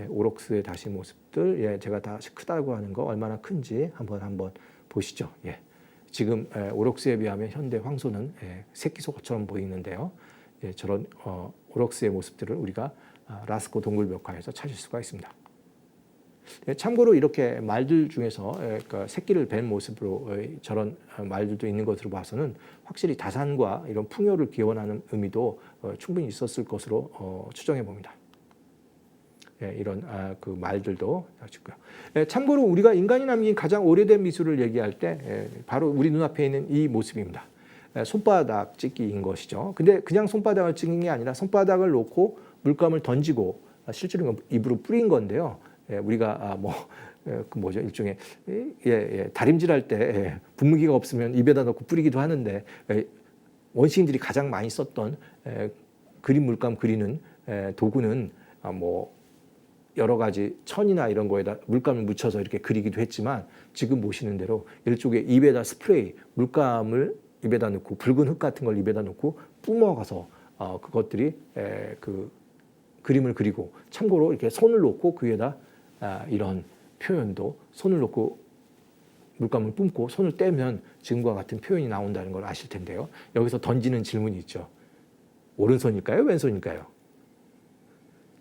오록스의 다시 모습들, 제가 다시 크다고 하는 거 얼마나 큰지 한번 보시죠. 지금 오록스에 비하면 현대 황소는 새끼소처럼 보이는데요. 저런 오록스의 모습들을 우리가 라스코 동굴벽화에서 찾을 수가 있습니다. 참고로 이렇게 말들 중에서 그러니까 새끼를 뵌 모습으로 저런 말들도 있는 것으로 봐서는 확실히 다산과 이런 풍요를 기원하는 의미도 충분히 있었을 것으로 추정해 봅니다. 이런 그 말들도 있고요. 참고로 우리가 인간이 남긴 가장 오래된 미술을 얘기할 때 바로 우리 눈앞에 있는 이 모습입니다. 손바닥 찍기인 것이죠. 근데 그냥 손바닥을 찍는 게 아니라 손바닥을 놓고 물감을 던지고 실제로 입으로 뿌린 건데요. 우리가 일종의 다림질할 때 분무기가 없으면 입에다 넣고 뿌리기도 하는데 원시인들이 가장 많이 썼던 그림 물감 그리는 도구는 여러 가지 천이나 이런 거에다 물감을 묻혀서 이렇게 그리기도 했지만 지금 보시는 대로 일종의 입에다 스프레이, 물감을 입에다 넣고 붉은 흙 같은 걸 입에다 넣고 뿜어가서 그것들이 그 그림을 그리고 참고로 이렇게 손을 놓고 그 위에다 이런 표현도 손을 놓고 물감을 뿜고 손을 떼면 지금과 같은 표현이 나온다는 걸 아실 텐데요. 여기서 던지는 질문이 있죠. 오른손일까요? 왼손일까요?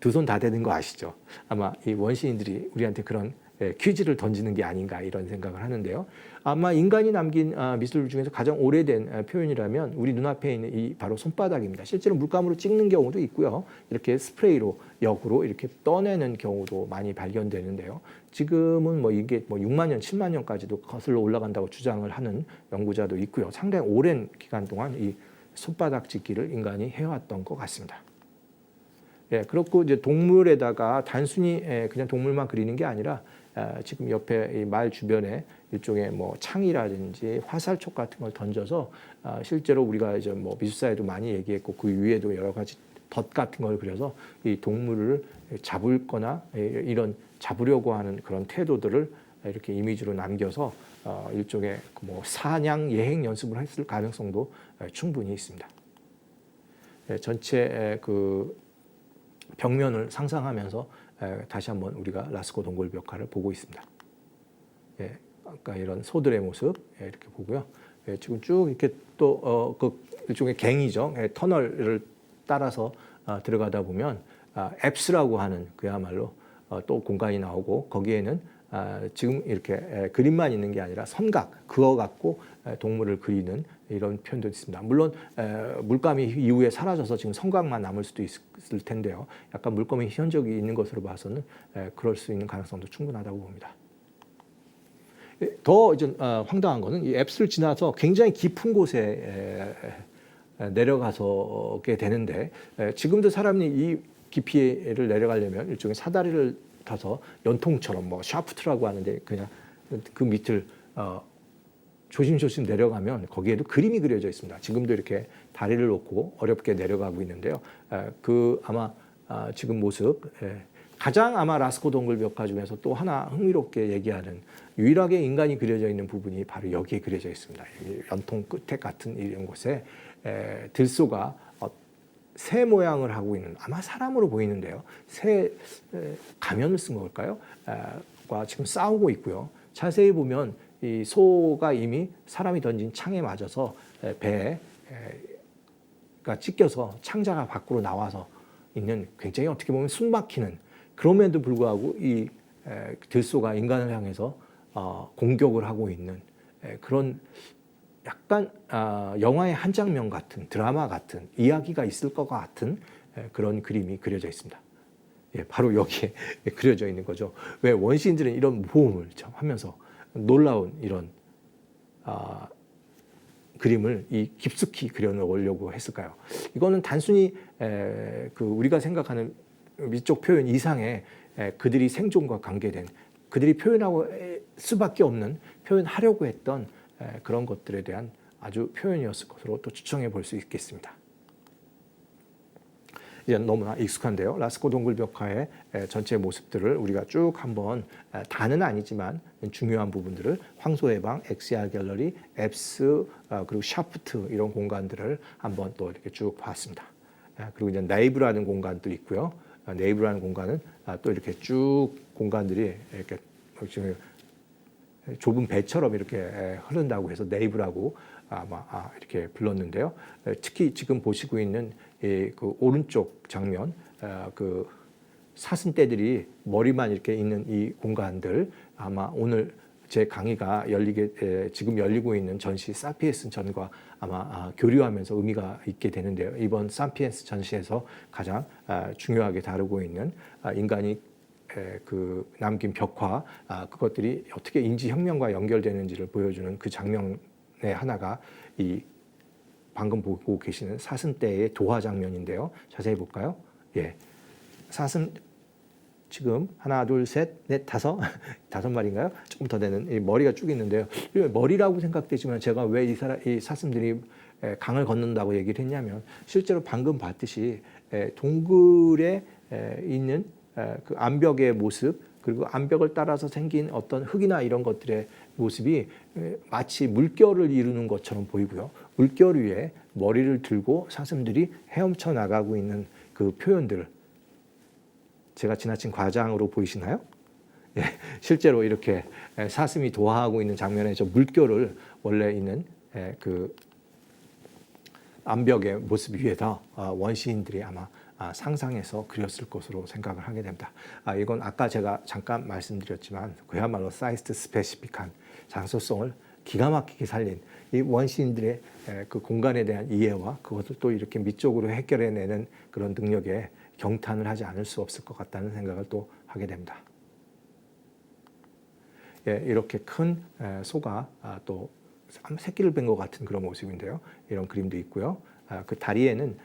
두 손 다 되는 거 아시죠? 아마 이 원시인들이 우리한테 그런 퀴즈를 던지는 게 아닌가 이런 생각을 하는데요. 아마 인간이 남긴 미술 중에서 가장 오래된 표현이라면 우리 눈앞에 있는 이 바로 손바닥입니다. 실제로 물감으로 찍는 경우도 있고요. 이렇게 스프레이로 역으로 이렇게 떠내는 경우도 많이 발견되는데요. 지금은 이게 6만 년, 7만 년까지도 거슬러 올라간다고 주장을 하는 연구자도 있고요. 상당히 오랜 기간 동안 이 손바닥 찍기를 인간이 해왔던 것 같습니다. 그렇고 이제 동물에다가 단순히 그냥 동물만 그리는 게 아니라 지금 옆에 이 말 주변에 일종의 창이라든지 화살촉 같은 걸 던져서 실제로 우리가 이제 미술사에도 많이 얘기했고 그 위에도 여러 가지 덫 같은 걸 그려서 이 동물을 잡을거나 이런 잡으려고 하는 그런 태도들을 이렇게 이미지로 남겨서 일종의 사냥 예행 연습을 했을 가능성도 충분히 있습니다. 전체 그 벽면을 상상하면서 다시 한번 우리가 라스코 동굴벽화를 보고 있습니다. 아까 이런 소들의 모습 이렇게 보고요. 지금 쭉 이렇게 또 그 일종의 갱이죠. 터널을 따라서 들어가다 보면 앱스라고 하는 그야말로 또 공간이 나오고 거기에는 지금 이렇게 그림만 있는 게 아니라 선각 그어 갖고 동물을 그리는 이런 표현도 있습니다. 물론 물감이 이후에 사라져서 지금 성곽만 남을 수도 있을 텐데요. 약간 물감이 현적이 있는 것으로 봐서는 그럴 수 있는 가능성도 충분하다고 봅니다. 더 이제 황당한 거는 이 앱스를 지나서 굉장히 깊은 곳에 내려가게 되는데 지금도 사람이 이 깊이를 내려가려면 일종의 사다리를 타서 연통처럼 뭐 샤프트라고 하는데 그냥 그 밑을 조심조심 내려가면 거기에도 그림이 그려져 있습니다. 지금도 이렇게 다리를 놓고 어렵게 내려가고 있는데요. 그 아마 지금 모습 가장 아마 라스코 동굴벽화 중에서 또 하나 흥미롭게 얘기하는 유일하게 인간이 그려져 있는 부분이 바로 여기에 그려져 있습니다. 연통 끝에 같은 이런 곳에 들소가 새 모양을 하고 있는 아마 사람으로 보이는데요. 새 가면을 쓴 걸까요? 과 지금 싸우고 있고요. 자세히 보면 이 소가 이미 사람이 던진 창에 맞아서 배가 찢겨서 창자가 밖으로 나와서 있는 굉장히 어떻게 보면 숨막히는 그럼에도 불구하고 이 들소가 인간을 향해서 공격을 하고 있는 그런 약간 영화의 한 장면 같은 드라마 같은 이야기가 있을 것 같은 그런 그림이 그려져 있습니다. 바로 여기에 그려져 있는 거죠. 왜 원시인들은 이런 모험을 하면서 놀라운 이런 그림을 깊숙이 그려놓으려고 했을까요? 이거는 단순히 우리가 생각하는 미적 표현 이상의 그들이 생존과 관계된 그들이 표현하고 수밖에 없는 표현하려고 했던 그런 것들에 대한 아주 표현이었을 것으로 또 추정해 볼 수 있겠습니다. 이제 너무나 익숙한데요. 라스코 동굴벽화의 전체 모습들을 우리가 쭉 한번 다는 아니지만 중요한 부분들을 황소해방, XR 갤러리, 앱스 그리고 샤프트 이런 공간들을 한번 또 이렇게 쭉 봤습니다. 그리고 이제 네이브라는 공간도 있고요. 네이브라는 공간은 또 이렇게 쭉 공간들이 이렇게 지금 좁은 배처럼 이렇게 흐른다고 해서 네이브라고 아마 이렇게 불렀는데요. 특히 지금 보시고 있는 그 오른쪽 장면, 그 사슴떼들이 머리만 이렇게 있는 이 공간들 아마 오늘 제 강의가 지금 열리고 있는 전시 사피엔스 전과 아마 교류하면서 의미가 있게 되는데요. 이번 사피엔스 전시에서 가장 중요하게 다루고 있는 인간이 그 남긴 벽화 그것들이 어떻게 인지혁명과 연결되는지를 보여주는 그 장면의 하나가 이 방금 보고 계시는 사슴떼의 도화 장면인데요. 자세히 볼까요? 사슴 지금 하나, 둘, 셋, 넷, 다섯 마리인가요? 조금 더 되는 이 머리가 쭉 있는데요. 머리라고 생각되지만 제가 왜 이 사슴들이 강을 건넌다고 얘기를 했냐면 실제로 방금 봤듯이 동굴에 있는 그 암벽의 모습 그리고 암벽을 따라서 생긴 어떤 흙이나 이런 것들의 모습이 마치 물결을 이루는 것처럼 보이고요. 물결 위에 머리를 들고 사슴들이 헤엄쳐 나가고 있는 그 표현들 제가 지나친 과장으로 보이시나요? 실제로 이렇게 사슴이 도화하고 있는 장면에 저 물결을 원래 있는 그 암벽의 모습 위에다 원시인들이 아마 상상해서 그렸을 것으로 생각을 하게 됩니다. 이건 아까 제가 잠깐 말씀드렸지만 그야말로 사이트 스페시픽한 장소성을 기가 막히게 살린 이 원시인들의 그 공간에 대한 이해와 그것을 또 이렇게 미적으로 해결해내는 그런 능력에 경탄을 하지 않을 수 없을 것 같다는 생각을 또 하게 됩니다. 이렇게 큰 소가 또 새끼를 뺀 것 같은 그런 모습인데요. 이런 그림도 있고요. 그 다리에는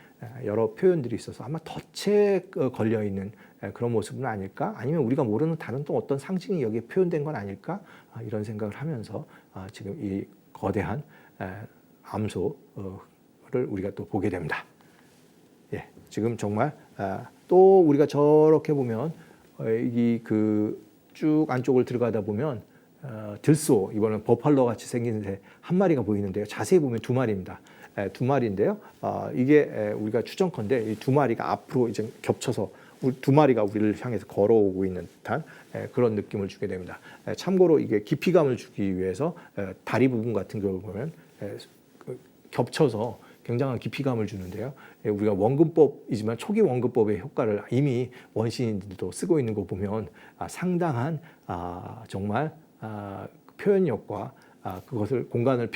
여러 표현들이 있어서 아마 덫에 걸려 있는 그런 모습은 아닐까? 아니면 우리가 모르는 다른 또 어떤 상징이 여기에 표현된 건 아닐까? 이런 생각을 하면서 지금 이 거대한 암소를 우리가 또 보게 됩니다. 지금 정말 또 우리가 저렇게 보면 이 그 쭉 안쪽을 들어가다 보면 들소 이번엔 버팔로 같이 생긴 새 한 마리가 보이는데요. 자세히 보면 두 마리입니다. 두 마리인데요. 이게 우리가 추정컨대 이 두 마리가 앞으로 이제 겹쳐서 두 마리가 우리를 향해서 걸어오고 있는 듯한 그런 느낌을 주게 됩니다. 참고로 이게 깊이감을 주기 위해서 다리 부분 같은 경우 보면 겹쳐서 굉장한 깊이감을 주는데요. 우리가 원근법이지만 초기 원근법의 효과를 이미 원시인들도 쓰고 있는 거 보면 상당한 정말 표현력과 그것을 공간을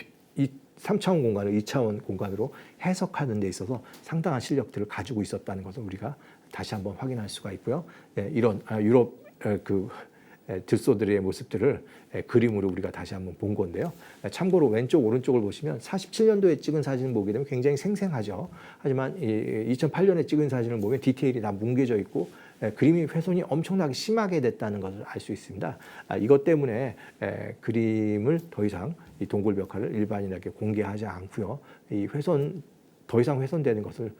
3차원 공간을 2차원 공간으로 해석하는 데 있어서 상당한 실력들을 가지고 있었다는 것을 우리가 다시 한번 확인할 수가 있고요. 이런 유럽 들소들의 모습들을 그림으로 우리가 다시 한번 본 건데요. 참고로 왼쪽 오른쪽을 보시면 47년도에 찍은 사진을 보게 되면 굉장히 생생하죠. 하지만 2008년에 찍은 사진을 보면 디테일이 다 뭉개져 있고 그림이 훼손이 엄청나게 심하게 됐다는 것을 알 수 있습니다. 이것 때문에 그림을 더 이상 이 동굴벽화를 일반인에게 공개하지 않고요. 이 더 이상 훼손되는 것을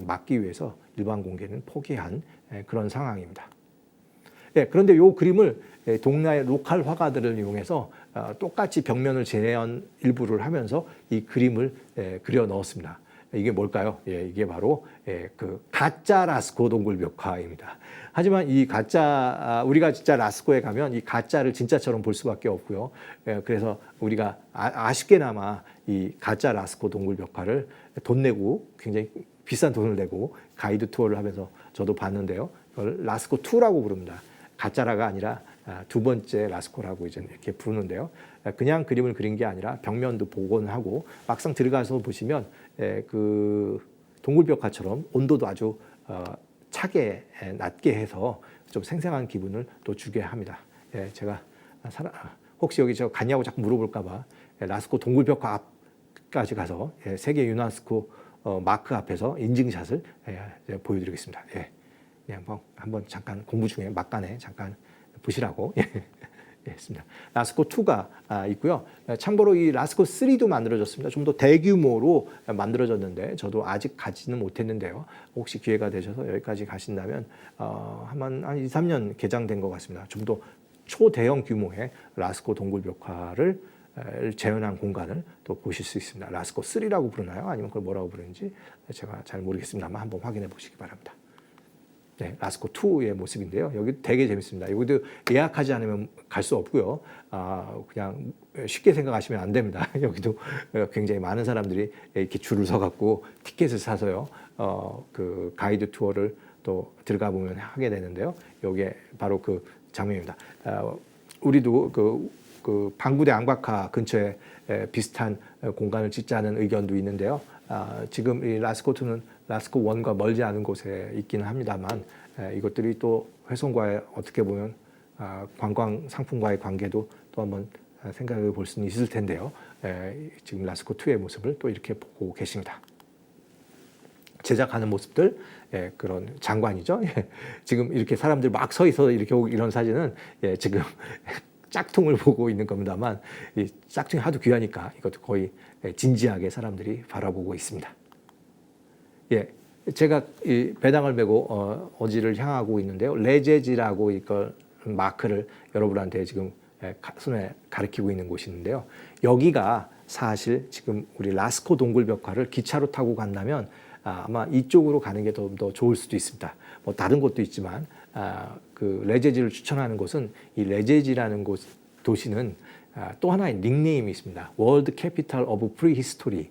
막기 위해서 일반 공개는 포기한 그런 상황입니다. 그런데 이 그림을 동네의 로컬 화가들을 이용해서 똑같이 벽면을 재현 일부를 하면서 이 그림을 그려 넣었습니다. 이게 뭘까요? 이게 바로 그 가짜 라스코 동굴벽화입니다. 하지만 이 가짜 우리가 진짜 라스코에 가면 이 가짜를 진짜처럼 볼 수밖에 없고요. 그래서 우리가 아쉽게나마 이 가짜 라스코 동굴벽화를 돈 내고 굉장히 비싼 돈을 내고 가이드 투어를 하면서 저도 봤는데요. 이걸 라스코 2라고 부릅니다. 가짜라가 아니라 두 번째 라스코라고 이제 이렇게 부르는데요. 그냥 그림을 그린 게 아니라 벽면도 복원하고 막상 들어가서 보시면 그 동굴벽화처럼 온도도 아주 차게 낮게 해서 좀 생생한 기분을 또 주게 합니다. 제가 혹시 여기 저 갔냐고 자꾸 물어볼까 봐 라스코 동굴벽화 앞까지 가서 세계 유네스코 마크 앞에서 인증샷을 보여드리겠습니다. 그냥 한번 잠깐 공부 중에 막간에 잠깐 보시라고 했습니다. 라스코 2가 있고요. 참고로 이 라스코 3도 만들어졌습니다. 좀 더 대규모로 만들어졌는데 저도 아직 가지는 못했는데요. 혹시 기회가 되셔서 여기까지 가신다면 한 2, 3년 개장된 것 같습니다. 좀 더 초대형 규모의 라스코 동굴벽화를 재현한 공간을 또 보실 수 있습니다. 라스코 3라고 부르나요? 아니면 그걸 뭐라고 부르는지 제가 잘 모르겠습니다만 한번 확인해 보시기 바랍니다. 라스코 2의 모습인데요. 여기 되게 재밌습니다. 여기도 예약하지 않으면 갈 수 없고요. 그냥 쉽게 생각하시면 안 됩니다. 여기도 굉장히 많은 사람들이 이렇게 줄을 서갖고 티켓을 사서요. 그 가이드 투어를 또 들어가 보면 하게 되는데요. 이게 바로 그 장면입니다. 우리도 그 방구대 앙바카 근처에 비슷한 공간을 짓자는 의견도 있는데요. 지금 이 라스코 2는 라스코 1과 멀지 않은 곳에 있기는 합니다만 이것들이 또 훼손과의 어떻게 보면 관광 상품과의 관계도 또 한번 생각해 볼 수는 있을 텐데요. 지금 라스코 2의 모습을 또 이렇게 보고 계십니다. 제작하는 모습들 그런 장관이죠. 지금 이렇게 사람들 막 서 있어 이렇게 이런 사진은 지금 짝퉁을 보고 있는 겁니다만 이 짝퉁이 하도 귀하니까 이것도 거의 진지하게 사람들이 바라보고 있습니다. 제가 이 배당을 메고 어디를 향하고 있는데요. 레제지라고 이걸 마크를 여러분한테 지금 손에 가리키고 있는 곳이 있는데요. 여기가 사실 지금 우리 라스코 동굴벽화를 기차로 타고 간다면 아마 이쪽으로 가는 게 더 좋을 수도 있습니다. 뭐 다른 곳도 있지만 그 레제지를 추천하는 곳은 이 레제지라는 도시는 또 하나의 닉네임이 있습니다. World Capital of Prehistory.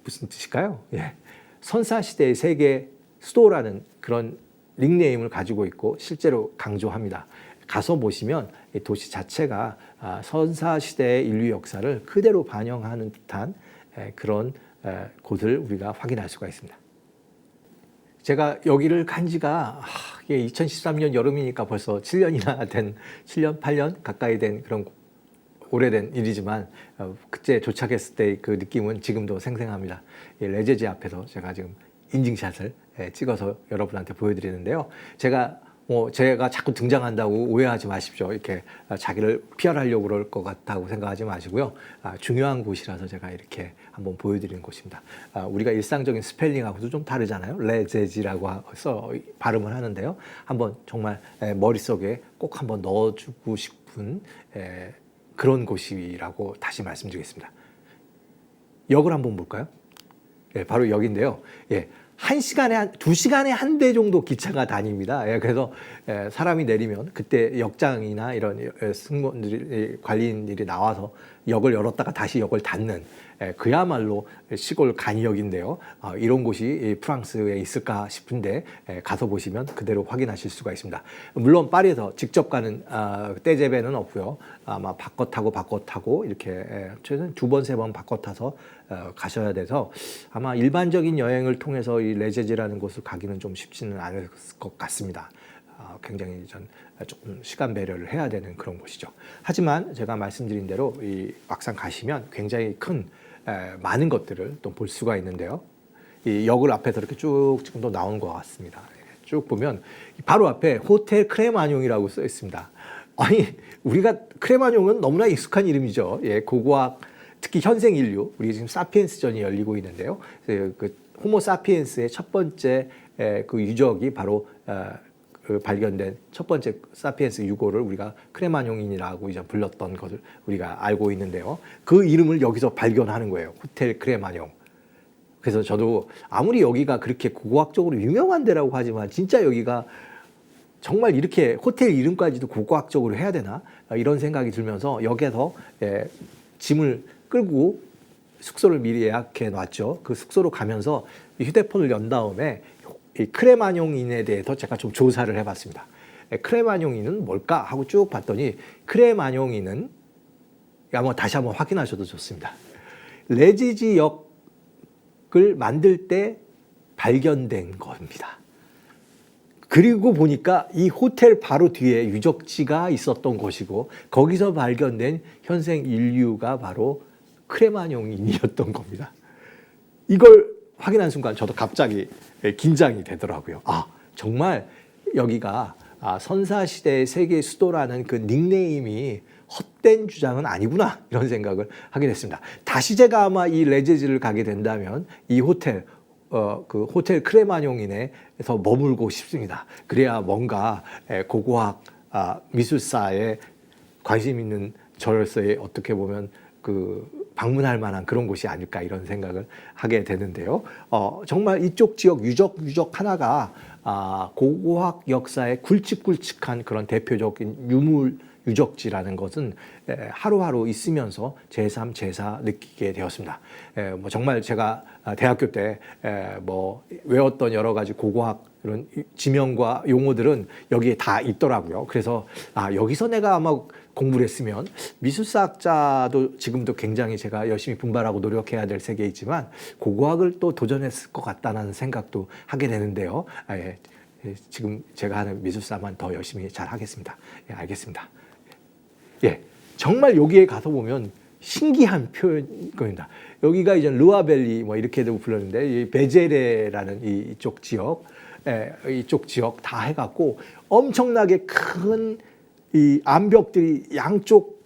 무슨 뜻일까요? 선사시대의 세계 수도라는 그런 닉네임을 가지고 있고 실제로 강조합니다. 가서 보시면 이 도시 자체가 선사시대의 인류 역사를 그대로 반영하는 듯한 그런 곳을 우리가 확인할 수가 있습니다. 제가 여기를 간 지가 2013년 여름이니까 벌써 7년이나 된 7년, 8년 가까이 된 그런 오래된 일이지만 그때 도착했을 때 그 느낌은 지금도 생생합니다. 레제지 앞에서 제가 지금 인증샷을 찍어서 여러분한테 보여드리는데요. 제가 자꾸 등장한다고 오해하지 마십시오. 이렇게 자기를 PR하려고 그럴 것 같다고 생각하지 마시고요. 중요한 곳이라서 제가 이렇게 한번 보여드리는 곳입니다. 우리가 일상적인 스펠링하고도 좀 다르잖아요. 레제지라고 발음을 하는데요. 한번 정말 머릿속에 꼭 한번 넣어주고 싶은 그런 곳이라고 다시 말씀드리겠습니다. 역을 한번 볼까요? 바로 역인데요. 2시간에 한 대 정도 기차가 다닙니다. 그래서 사람이 내리면 그때 역장이나 이런 승무원들이 관리인들이 나와서 역을 열었다가 다시 역을 닫는 그야말로 시골 간이역인데요. 이런 곳이 프랑스에 있을까 싶은데 가서 보시면 그대로 확인하실 수가 있습니다. 물론 파리에서 직접 가는 떼제베는 없고요. 아마 바꿔 타고 이렇게 최소한 2번, 3번 바꿔 타서 가셔야 돼서 아마 일반적인 여행을 통해서 이 레제지라는 곳을 가기는 좀 쉽지는 않을 것 같습니다. 굉장히 조금 시간 배려를 해야 되는 그런 곳이죠. 하지만 제가 말씀드린 대로 이 막상 가시면 굉장히 큰 많은 것들을 또 볼 수가 있는데요. 이 역을 앞에서 이렇게 쭉 지금도 나온 것 같습니다. 쭉 보면 바로 앞에 호텔 크레마뇽이라고 써 있습니다. 아니 우리가 크레마뇽은 너무나 익숙한 이름이죠. 예, 고고학 특히 현생 인류 우리 지금 사피엔스전이 열리고 있는데요. 그 호모 사피엔스의 첫 번째 그 유적이 바로 그 발견된 첫 번째 사피엔스 유고를 우리가 크레마뇽인이라고 이제 불렀던 것을 우리가 알고 있는데요. 그 이름을 여기서 발견하는 거예요. 호텔 크레마뇽. 그래서 저도 아무리 여기가 그렇게 고고학적으로 유명한 데라고 하지만 진짜 여기가 정말 이렇게 호텔 이름까지도 고고학적으로 해야 되나? 이런 생각이 들면서 여기에서 짐을 끌고 숙소를 미리 예약해 놨죠. 그 숙소로 가면서 휴대폰을 연 다음에 이 크레마뇽인에 대해서 제가 좀 조사를 해봤습니다. 크레마뇽인은 뭘까 하고 쭉 봤더니 크레마뇽인은 한번 다시 한번 확인하셔도 좋습니다. 레지지 역을 만들 때 발견된 겁니다. 그리고 보니까 이 호텔 바로 뒤에 유적지가 있었던 곳이고 거기서 발견된 현생 인류가 바로 크레마뇽인이었던 겁니다. 이걸 확인한 순간 저도 갑자기 긴장이 되더라고요. 정말 여기가 선사시대의 세계 수도라는 그 닉네임이 헛된 주장은 아니구나 이런 생각을 하게 됐습니다. 다시 제가 아마 이 레제지를 가게 된다면 이 호텔 그 호텔 크레마뇽인에서 머물고 싶습니다. 그래야 뭔가 고고학 미술사에 관심 있는 저로서의 어떻게 보면 그 방문할 만한 그런 곳이 아닐까 이런 생각을 하게 되는데요. 정말 이쪽 지역 유적 하나가 고고학 역사의 굵직굵직한 그런 대표적인 유물 유적지라는 것은 하루하루 있으면서 제3, 제4 느끼게 되었습니다. 뭐 정말 제가 대학교 때 뭐 외웠던 여러 가지 고고학 그런 지명과 용어들은 여기에 다 있더라고요. 그래서 여기서 내가 아마 공부를 했으면 미술사학자도 지금도 굉장히 제가 열심히 분발하고 노력해야 될 세계에 있지만 고고학을 또 도전했을 것 같다는 생각도 하게 되는데요. 지금 제가 하는 미술사만 더 열심히 잘 하겠습니다. 알겠습니다. 정말 여기에 가서 보면 신기한 표현입니다. 여기가 이제 르와벨리 뭐 이렇게도 불렀는데 이 베제레라는 이쪽 지역 다 해갖고 엄청나게 큰 이 암벽들이 양쪽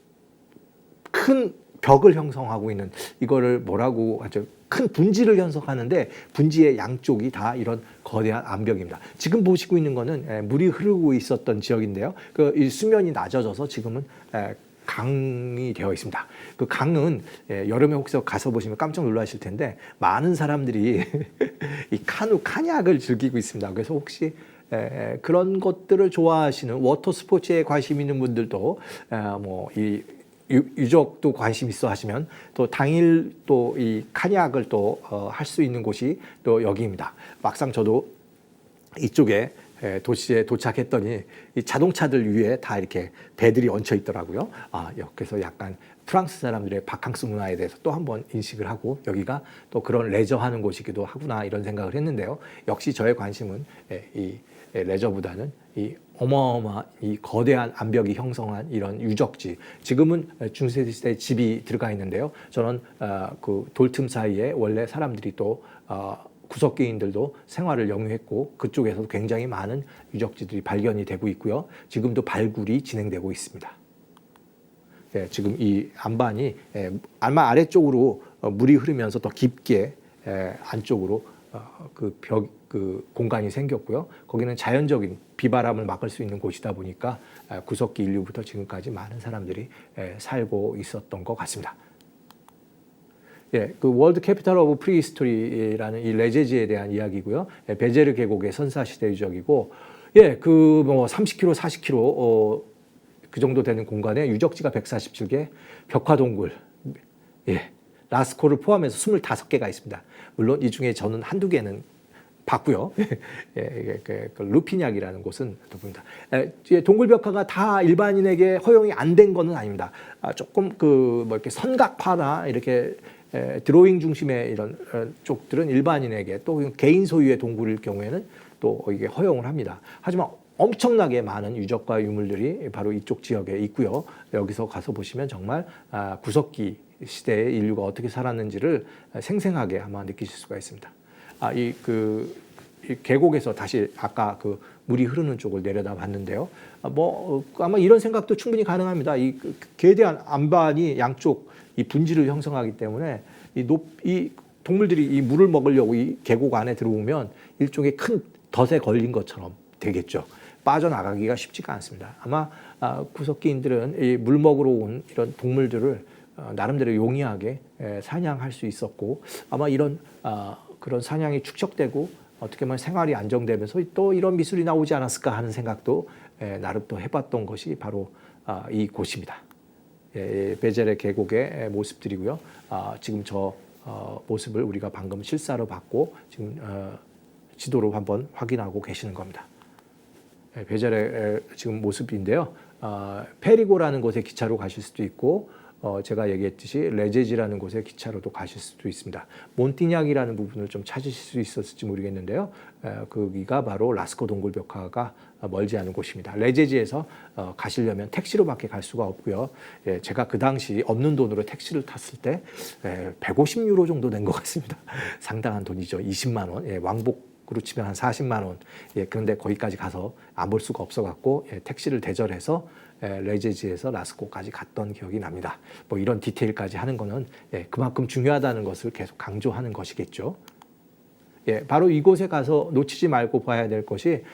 큰 벽을 형성하고 있는 이거를 뭐라고 하죠? 큰 분지를 형성하는데 분지의 양쪽이 다 이런 거대한 암벽입니다. 지금 보시고 있는 거는 물이 흐르고 있었던 지역인데요. 이 수면이 낮아져서 지금은 강이 되어 있습니다. 그 강은 여름에 혹시 가서 보시면 깜짝 놀라실 텐데 많은 사람들이 이 카냐크를 즐기고 있습니다. 그래서 혹시 그런 것들을 좋아하시는 워터 스포츠에 관심 있는 분들도 뭐 이 유적도 관심 있어 하시면 또 당일 또 이 카냐크를 또 할 수 있는 곳이 또 여기입니다. 막상 저도 이쪽에 도시에 도착했더니 이 자동차들 위에 다 이렇게 배들이 얹혀 있더라고요. 그래서 약간 프랑스 사람들의 바캉스 문화에 대해서 또 한번 인식을 하고 여기가 또 그런 레저하는 곳이기도 하구나 이런 생각을 했는데요. 역시 저의 관심은 이 레저보다는 이 어마어마한 이 거대한 암벽이 형성한 이런 유적지. 지금은 중세시대 집이 들어가 있는데요. 저는 그 돌틈 사이에 원래 사람들이 또 구석기인들도 생활을 영위했고 그쪽에서도 굉장히 많은 유적지들이 발견이 되고 있고요. 지금도 발굴이 진행되고 있습니다. 지금 이 안반이 아마 아래쪽으로 물이 흐르면서 더 깊게 안쪽으로 그 공간이 생겼고요. 거기는 자연적인 비바람을 막을 수 있는 곳이다 보니까 구석기 인류부터 지금까지 많은 사람들이 살고 있었던 것 같습니다. 그 월드 캐피탈 오브 프리히스토리라는 이 레제지에 대한 이야기고요. 베제르 계곡의 선사시대 유적이고, 그 뭐 30km, 40km 그 정도 되는 공간에 유적지가 147개, 벽화동굴 예, 라스코를 포함해서 25개가 있습니다. 물론 이 중에 저는 한두 개는 봤고요. 예, 그 루피냑이라는 곳은 또 봅니다. 동굴벽화가 다 일반인에게 허용이 안 된 거는 아닙니다. 조금 뭐 이렇게 선각화나 이렇게 드로잉 중심의 이런 쪽들은 일반인에게 또 개인 소유의 동굴일 경우에는 또 이게 허용을 합니다. 하지만 엄청나게 많은 유적과 유물들이 바로 이쪽 지역에 있고요. 여기서 가서 보시면 정말 구석기 시대의 인류가 어떻게 살았는지를 생생하게 아마 느끼실 수가 있습니다. 이 계곡에서 다시 아까 그 물이 흐르는 쪽을 내려다 봤는데요. 아마 이런 생각도 충분히 가능합니다. 이 거대한 안반이 양쪽 이 분지를 형성하기 때문에 이 동물들이 이 물을 먹으려고 이 계곡 안에 들어오면 일종의 큰 덫에 걸린 것처럼 되겠죠. 빠져나가기가 쉽지가 않습니다. 아마 구석기인들은 이 물 먹으러 온 이런 동물들을 나름대로 용이하게 사냥할 수 있었고 아마 이런 그런 사냥이 축적되고 어떻게 보면 생활이 안정되면서 또 이런 미술이 나오지 않았을까 하는 생각도 나름 또 해봤던 것이 바로 이 곳입니다. 베젤의 계곡의 모습들이고요. 지금 저 모습을 우리가 방금 실사로 봤고 지금 지도로 한번 확인하고 계시는 겁니다. 베젤의 지금 모습인데요. 페리고라는 곳에 기차로 가실 수도 있고 제가 얘기했듯이 레제지라는 곳에 기차로도 가실 수도 있습니다. 몬티냑이라는 부분을 좀 찾으실 수 있었을지 모르겠는데요. 거기가 바로 라스코 동굴벽화가 멀지 않은 곳입니다. 레제지에서 가시려면 택시로밖에 갈 수가 없고요. 제가 그 당시 없는 돈으로 택시를 탔을 때 150유로 정도 된 것 같습니다. 상당한 돈이죠. 20만 원. 왕복으로 치면 한 40만 원. 그런데 거기까지 가서 안 볼 수가 없어갖고 택시를 대절해서 레제지에서 라스코까지 갔던 기억이 납니다. 뭐 이런 디테일까지 하는 거는 그만큼 중요하다는 것을 계속 강조하는 것이겠죠. 바로 이곳에 가서 놓치지 말고 봐야 될 것이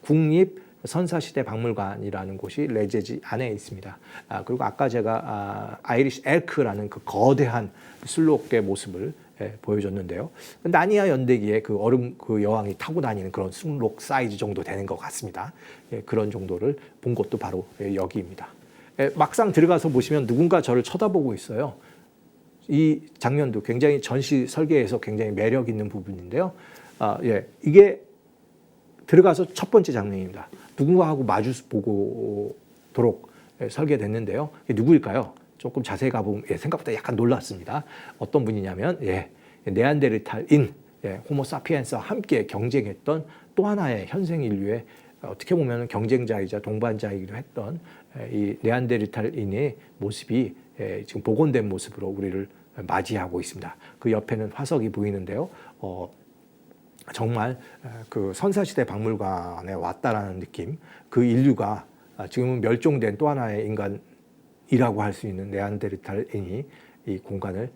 국립 선사시대 박물관이라는 곳이 레제지 안에 있습니다. 그리고 아까 제가 아이리시 엘크라는 그 거대한 술록의 모습을 보여줬는데요. 나니아 연대기에 그 얼음 그 여왕이 타고 다니는 그런 순록 사이즈 정도 되는 것 같습니다. 그런 정도를 본 곳도 바로 여기입니다. 막상 들어가서 보시면 누군가 저를 쳐다보고 있어요. 이 장면도 굉장히 전시 설계에서 굉장히 매력 있는 부분인데요. 이게 들어가서 첫 번째 장면입니다. 누군가하고 마주 보고도록 설계됐는데요. 이게 누구일까요? 조금 자세히 가보면 생각보다 약간 놀랐습니다. 어떤 분이냐면 네안데르탈인 호모사피엔스와 함께 경쟁했던 또 하나의 현생 인류의 어떻게 보면 경쟁자이자 동반자이기도 했던 이 네안데르탈인의 모습이 지금 복원된 모습으로 우리를 맞이하고 있습니다. 그 옆에는 화석이 보이는데요. 정말 그 선사시대 박물관에 왔다라는 느낌, 그 인류가 지금은 멸종된 또 하나의 인간이라고 할 수 있는 네안데르탈인이 이 공간을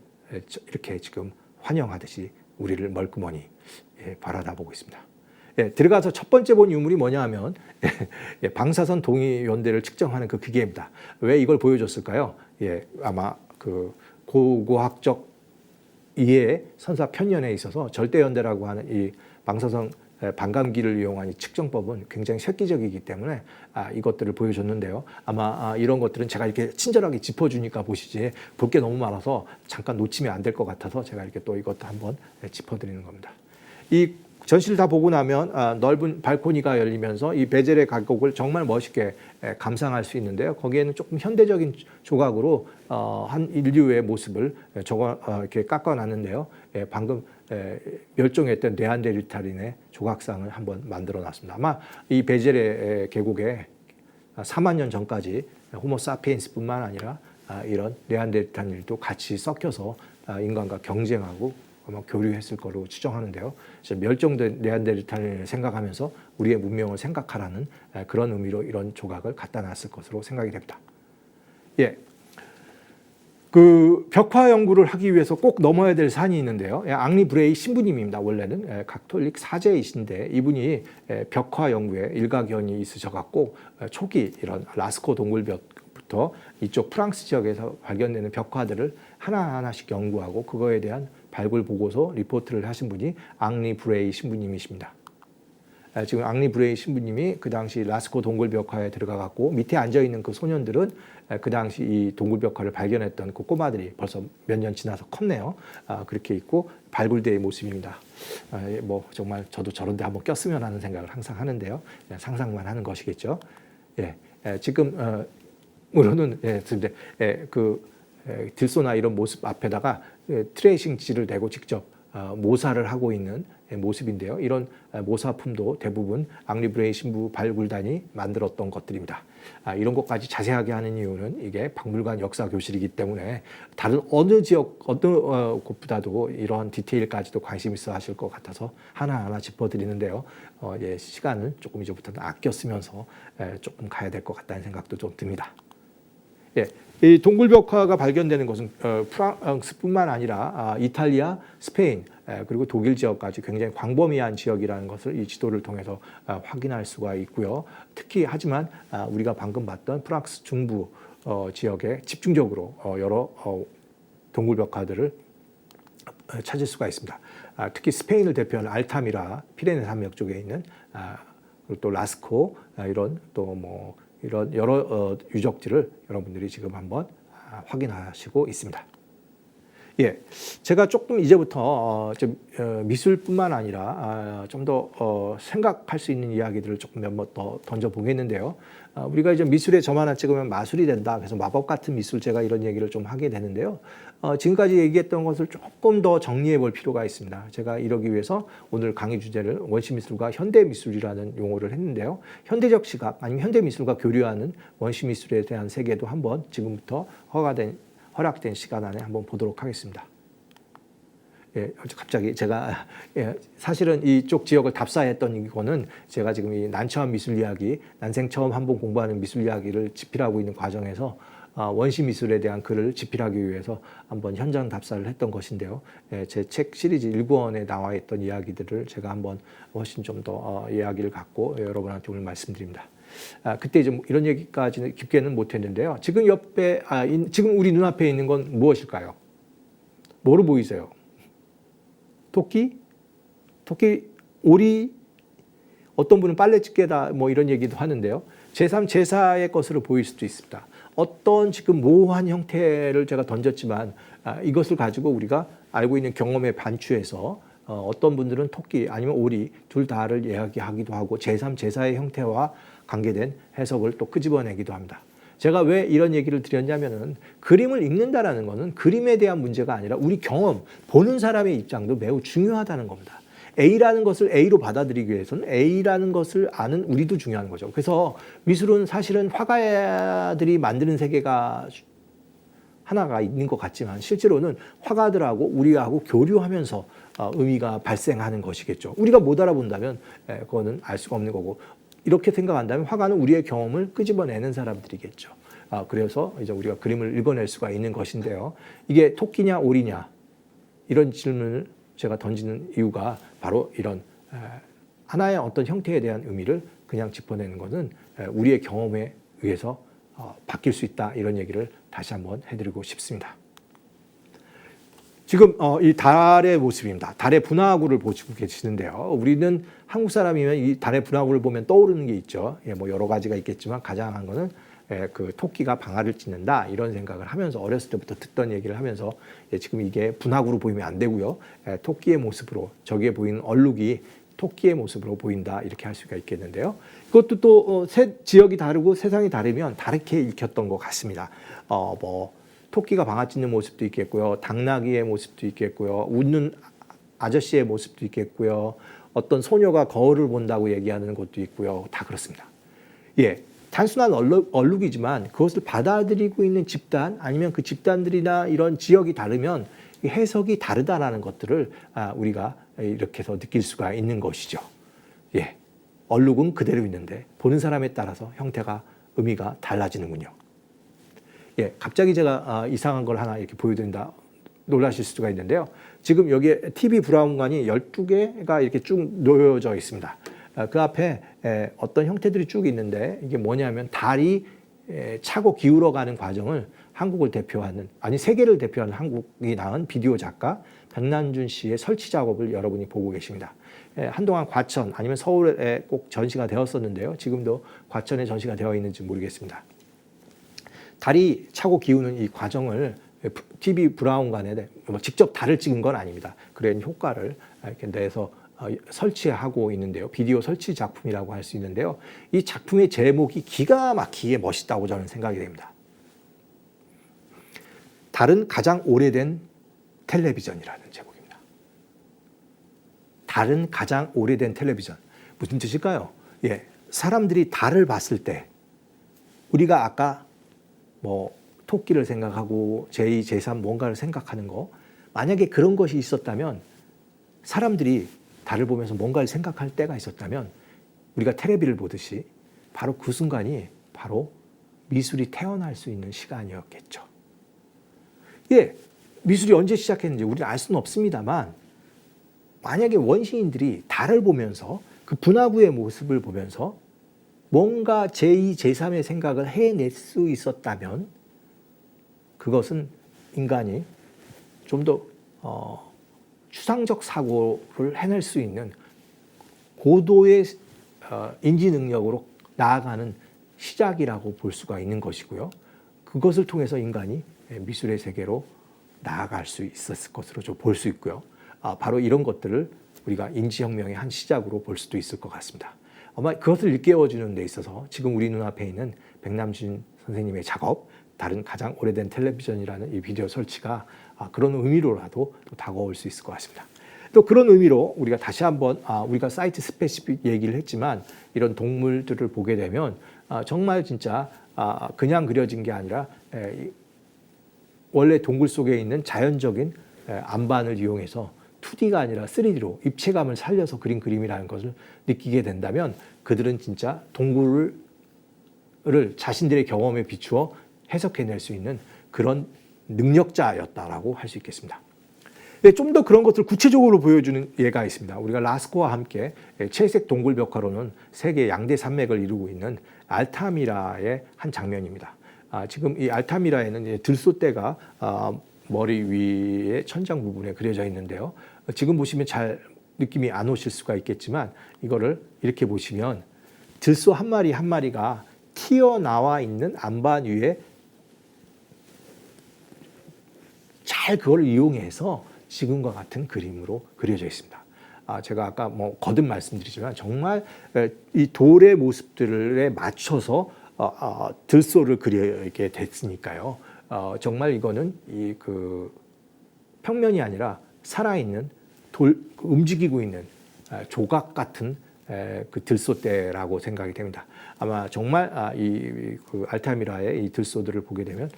이렇게 지금 환영하듯이 우리를 멀끄머니 바라다보고 있습니다. 들어가서 첫 번째 본 유물이 뭐냐 하면 방사선 동위 연대를 측정하는 그 기계입니다. 왜 이걸 보여줬을까요? 아마 그 고고학적 이해 선사 편연에 있어서 절대 연대라고 하는 이 방사선 반감기를 이용한 이 측정법은 굉장히 획기적이기 때문에 이것들을 보여줬는데요. 아마 이런 것들은 제가 이렇게 친절하게 짚어주니까 보시지 볼 게 너무 많아서 잠깐 놓치면 안 될 것 같아서 제가 이렇게 또 이것도 한번 짚어드리는 겁니다. 이 전시를 다 보고 나면 넓은 발코니가 열리면서 이 베젤의 계곡을 정말 멋있게 감상할 수 있는데요. 거기에는 조금 현대적인 조각으로 한 인류의 모습을 이렇게 깎아놨는데요. 방금 멸종했던 네안데르탈인의 조각상을 한번 만들어놨습니다. 아마 이 베젤의 계곡에 4만 년 전까지 호모사피엔스뿐만 아니라 이런 네안데르탈인들도 같이 섞여서 인간과 경쟁하고 아마 교류했을 거로 추정하는데요. 멸종된 네안데르탈인을 생각하면서 우리의 문명을 생각하라는 그런 의미로 이런 조각을 갖다 놨을 것으로 생각이 됩니다. 그 벽화 연구를 하기 위해서 꼭 넘어야 될 산이 있는데요. 앙리 브레이 신부님입니다. 원래는 가톨릭 사제이신데 이분이 벽화 연구에 일가견이 있으셔갖고 초기 이런 라스코 동굴벽부터 이쪽 프랑스 지역에서 발견되는 벽화들을 하나하나씩 연구하고 그거에 대한 발굴 보고서 리포트를 하신 분이 앙리 브레이 신부님이십니다. 지금 앙리 브레이 신부님이 그 당시 라스코 동굴벽화에 들어가 갖고 밑에 앉아 있는 그 소년들은 그 당시 이 동굴벽화를 발견했던 그 꼬마들이 벌써 몇 년 지나서 컸네요. 그렇게 있고 발굴대의 모습입니다. 뭐 정말 저도 저런데 한번 꼈으면 하는 생각을 항상 하는데요. 그냥 상상만 하는 것이겠죠. 예, 지금 물론은 그 들소나 이런 모습 앞에다가 트레이싱지를 대고 직접 모사를 하고 있는 모습인데요. 이런 모사품도 대부분 앙리 브레이 신부 발굴단이 만들었던 것들입니다. 이런 것까지 자세하게 하는 이유는 이게 박물관 역사 교실이기 때문에 다른 어느 지역 어느 곳보다도 이러한 디테일까지도 관심 있어 하실 것 같아서 하나하나 짚어드리는데요. 시간을 조금 이제부터는 아껴 쓰면서 조금 가야 될 것 같다는 생각도 좀 듭니다. 이 동굴벽화가 발견되는 것은 프랑스뿐만 아니라 이탈리아, 스페인 그리고 독일 지역까지 굉장히 광범위한 지역이라는 것을 이 지도를 통해서 확인할 수가 있고요. 특히 하지만 우리가 방금 봤던 프랑스 중부 지역에 집중적으로 여러 동굴벽화들을 찾을 수가 있습니다. 특히 스페인을 대표하는 알타미라, 피레네 산맥 쪽에 있는 그리고 또 라스코 이런 또 뭐 이런 여러 유적지를 여러분들이 지금 한번 확인하시고 있습니다. 제가 조금 이제부터 미술뿐만 아니라 좀 더 생각할 수 있는 이야기들을 조금 몇 번 더 던져보겠는데요. 우리가 이제 미술에 점 하나 찍으면 마술이 된다. 그래서 마법 같은 미술, 제가 이런 얘기를 좀 하게 되는데요. 지금까지 얘기했던 것을 조금 더 정리해 볼 필요가 있습니다. 제가 이러기 위해서 오늘 강의 주제를 원시미술과 현대미술이라는 용어를 했는데요. 현대적 시각 아니면 현대미술과 교류하는 원시미술에 대한 세계도 한번 지금부터 허락된 시간 안에 한번 보도록 하겠습니다. 갑자기 제가 사실은 이쪽 지역을 답사했던 이거는 제가 지금 이 난처한 미술 이야기, 난생 처음 한번 공부하는 미술 이야기를 집필하고 있는 과정에서 원시 미술에 대한 글을 집필하기 위해서 한번 현장 답사를 했던 것인데요. 제 책 시리즈 1권에 나와 있던 이야기들을 제가 한번 훨씬 좀 더 이야기를 갖고 여러분한테 오늘 말씀드립니다. 그때 좀 이런 얘기까지는 깊게는 못했는데요. 지금 지금 우리 눈앞에 있는 건 무엇일까요? 뭐로 보이세요? 토끼, 오리, 어떤 분은 빨래집게다 뭐 이런 얘기도 하는데요. 제3, 제4의 것으로 보일 수도 있습니다. 어떤 지금 모호한 형태를 제가 던졌지만 이것을 가지고 우리가 알고 있는 경험에 반추해서 어떤 분들은 토끼 아니면 오리 둘 다를 이야기하기도 하고 제3, 제4의 형태와 관계된 해석을 또 끄집어내기도 합니다. 제가 왜 이런 얘기를 드렸냐면은 그림을 읽는다라는 것은 그림에 대한 문제가 아니라 우리 경험, 보는 사람의 입장도 매우 중요하다는 겁니다. A라는 것을 A로 받아들이기 위해서는 A라는 것을 아는 우리도 중요한 거죠. 그래서 미술은 사실은 화가들이 만드는 세계가 하나가 있는 것 같지만 실제로는 화가들하고 우리하고 교류하면서 의미가 발생하는 것이겠죠. 우리가 못 알아본다면 그거는 알 수가 없는 거고 이렇게 생각한다면 화가는 우리의 경험을 끄집어내는 사람들이겠죠. 그래서 이제 우리가 그림을 읽어낼 수가 있는 것인데요. 이게 토끼냐 오리냐 이런 질문을 제가 던지는 이유가 바로 이런 하나의 어떤 형태에 대한 의미를 그냥 짚어내는 것은 우리의 경험에 의해서 바뀔 수 있다 이런 얘기를 다시 한번 해드리고 싶습니다. 지금 이 달의 모습입니다. 달의 분화구를 보시고 계시는데요. 우리는 한국 사람이면 이 달의 분화구를 보면 떠오르는 게 있죠. 뭐 여러 가지가 있겠지만 가장 한 거는 그 토끼가 방아를 찧는다 이런 생각을 하면서 어렸을 때부터 듣던 얘기를 하면서 지금 이게 분화구로 보이면 안 되고요. 토끼의 모습으로 저기에 보이는 얼룩이 토끼의 모습으로 보인다 이렇게 할 수가 있겠는데요. 이것도 또 지역이 다르고 세상이 다르면 다르게 읽혔던 것 같습니다. 뭐 토끼가 방아 찧는 모습도 있겠고요. 당나귀의 모습도 있겠고요. 웃는 아저씨의 모습도 있겠고요. 어떤 소녀가 거울을 본다고 얘기하는 것도 있고요. 다 그렇습니다. 단순한 얼룩이지만 그것을 받아들이고 있는 집단 아니면 그 집단들이나 이런 지역이 다르면 해석이 다르다라는 것들을 우리가 이렇게 해서 느낄 수가 있는 것이죠. 얼룩은 그대로 있는데 보는 사람에 따라서 형태가 의미가 달라지는군요. 갑자기 제가 이상한 걸 하나 이렇게 보여드린다 놀라실 수가 있는데요. 지금 여기에 TV 브라운관이 12개가 이렇게 쭉 놓여져 있습니다. 그 앞에 어떤 형태들이 쭉 있는데 이게 뭐냐면 달이 차고 기울어가는 과정을 한국을 대표하는 아니 세계를 대표하는 한국이 낳은 비디오 작가 박남준 씨의 설치 작업을 여러분이 보고 계십니다. 한동안 과천 아니면 서울에 꼭 전시가 되었었는데요. 지금도 과천에 전시가 되어 있는지 모르겠습니다. 달이 차고 기우는 이 과정을 TV 브라운관에 직접 달을 찍은 건 아닙니다. 그런 효과를 이렇게 내서 설치하고 있는데요. 비디오 설치 작품이라고 할 수 있는데요. 이 작품의 제목이 기가 막히게 멋있다고 저는 생각이 됩니다. 달은 가장 오래된 텔레비전이라는 제목입니다. 달은 가장 오래된 텔레비전. 무슨 뜻일까요? 예, 사람들이 달을 봤을 때 우리가 아까 뭐 토끼를 생각하고 제2, 제3 뭔가를 생각하는 거, 만약에 그런 것이 있었다면 사람들이 달을 보면서 뭔가를 생각할 때가 있었다면 우리가 테레비를 보듯이 바로 그 순간이 바로 미술이 태어날 수 있는 시간이었겠죠. 예, 미술이 언제 시작했는지 우리는 알 수는 없습니다만 만약에 원시인들이 달을 보면서 그 분화구의 모습을 보면서 뭔가 제2, 제3의 생각을 해낼 수 있었다면 그것은 인간이 좀 더 추상적 사고를 해낼 수 있는 고도의 인지 능력으로 나아가는 시작이라고 볼 수가 있는 것이고요. 그것을 통해서 인간이 미술의 세계로 나아갈 수 있었을 것으로 좀 볼 수 있고요. 바로 이런 것들을 우리가 인지혁명의 한 시작으로 볼 수도 있을 것 같습니다. 아마 그것을 일깨워주는 데 있어서 지금 우리 눈앞에 있는 백남준 선생님의 작업, 다른 가장 오래된 텔레비전이라는 이 비디오 설치가 그런 의미로라도 또 다가올 수 있을 것 같습니다. 또 그런 의미로 우리가 다시 한번 우리가 사이트 스페시픽 얘기를 했지만 이런 동물들을 보게 되면 정말 진짜 그냥 그려진 게 아니라 원래 동굴 속에 있는 자연적인 안반을 이용해서 2D가 아니라 3D로 입체감을 살려서 그린 그림이라는 것을 느끼게 된다면 그들은 진짜 동굴을 자신들의 경험에 비추어 해석해낼 수 있는 그런 능력자였다라고 할 수 있겠습니다. 좀 더 그런 것을 구체적으로 보여주는 예가 있습니다. 우리가 라스코와 함께 채색 동굴 벽화로는 세계 양대 산맥을 이루고 있는 알타미라의 한 장면입니다. 지금 이 알타미라에는 들소떼가 머리 위에 천장 부분에 그려져 있는데요. 지금 보시면 잘 느낌이 안 오실 수가 있겠지만 이거를 이렇게 보시면 들소 한 마리 한 마리가 튀어나와 있는 안반 위에 잘 그걸 이용해서 지금과 같은 그림으로 그려져 있습니다. 제가 아까 뭐 거듭 말씀드리지만 정말 이 돌의 모습들에 맞춰서 들소를 그리게 됐으니까요. 정말 이거는 그 평면이 아니라 살아있는 움직이고 있는 조각 같은 그 들소대라고 생각이 됩니다. 아마 정말 그 알타미라의 이 들소들을 보게 되면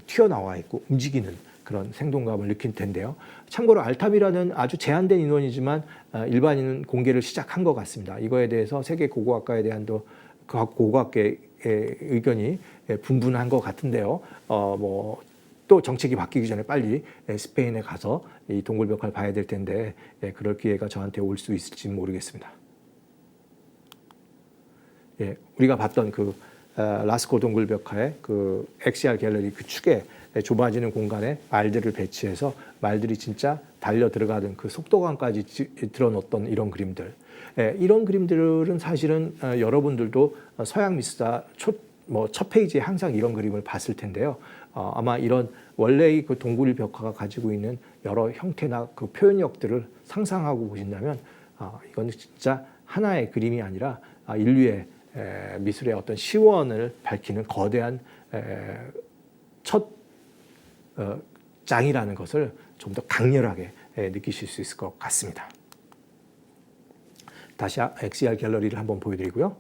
튀어나와 있고 움직이는 그런 생동감을 느낄 텐데요. 참고로 알타미라는 아주 제한된 인원이지만 일반인은 공개를 시작한 것 같습니다. 이거에 대해서 세계 고고학과에 대한도 각 고고학계의 의견이 분분한 것 같은데요. 또 정책이 바뀌기 전에 빨리 스페인에 가서 이 동굴 벽화를 봐야 될 텐데 그럴 기회가 저한테 올 수 있을지 모르겠습니다. 우리가 봤던 그 라스코 동굴 벽화의 그 XR 갤러리 그 축에 좁아지는 공간에 말들을 배치해서 말들이 진짜 달려 들어가는 그 속도감까지 드러냈던 이런 그림들. 이런 그림들은 사실은 여러분들도 서양 미술사 첫 페이지에 항상 이런 그림을 봤을 텐데요. 아마 이런 원래의 그 동굴 벽화가 가지고 있는 여러 형태나 그 표현력들을 상상하고 보신다면 이건 진짜 하나의 그림이 아니라 인류의 미술의 어떤 시원을 밝히는 거대한 첫 장이라는 것을 좀 더 강렬하게 느끼실 수 있을 것 같습니다. 다시 XR 갤러리를 한번 보여드리고요.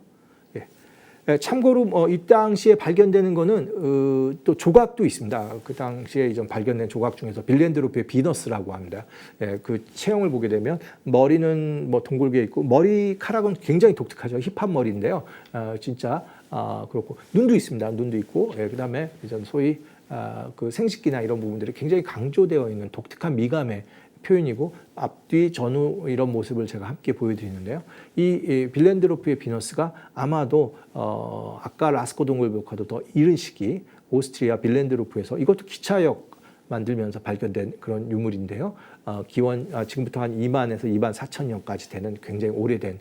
참고로 이 당시에 발견되는 거는 또 조각도 있습니다. 그 당시에 이전 발견된 조각 중에서 빌렌드로프의 비너스라고 합니다. 그 체형을 보게 되면 머리는 뭐 둥글게 있고 머리카락은 굉장히 독특하죠. 힙한 머리인데요. 진짜 그렇고 눈도 있습니다. 눈도 있고 그다음에 이전 소위 그 생식기나 이런 부분들이 굉장히 강조되어 있는 독특한 미감의 표현이고 앞뒤 전후 이런 모습을 제가 함께 보여드리는데요. 이 빌렌드로프의 비너스가 아마도 아까 라스코 동굴 벽화도 더 이른 시기 오스트리아 빌렌드로프에서 이것도 기차역 만들면서 발견된 그런 유물인데요. 기원 지금부터 한 2만에서 2만 4천 년까지 되는 굉장히 오래된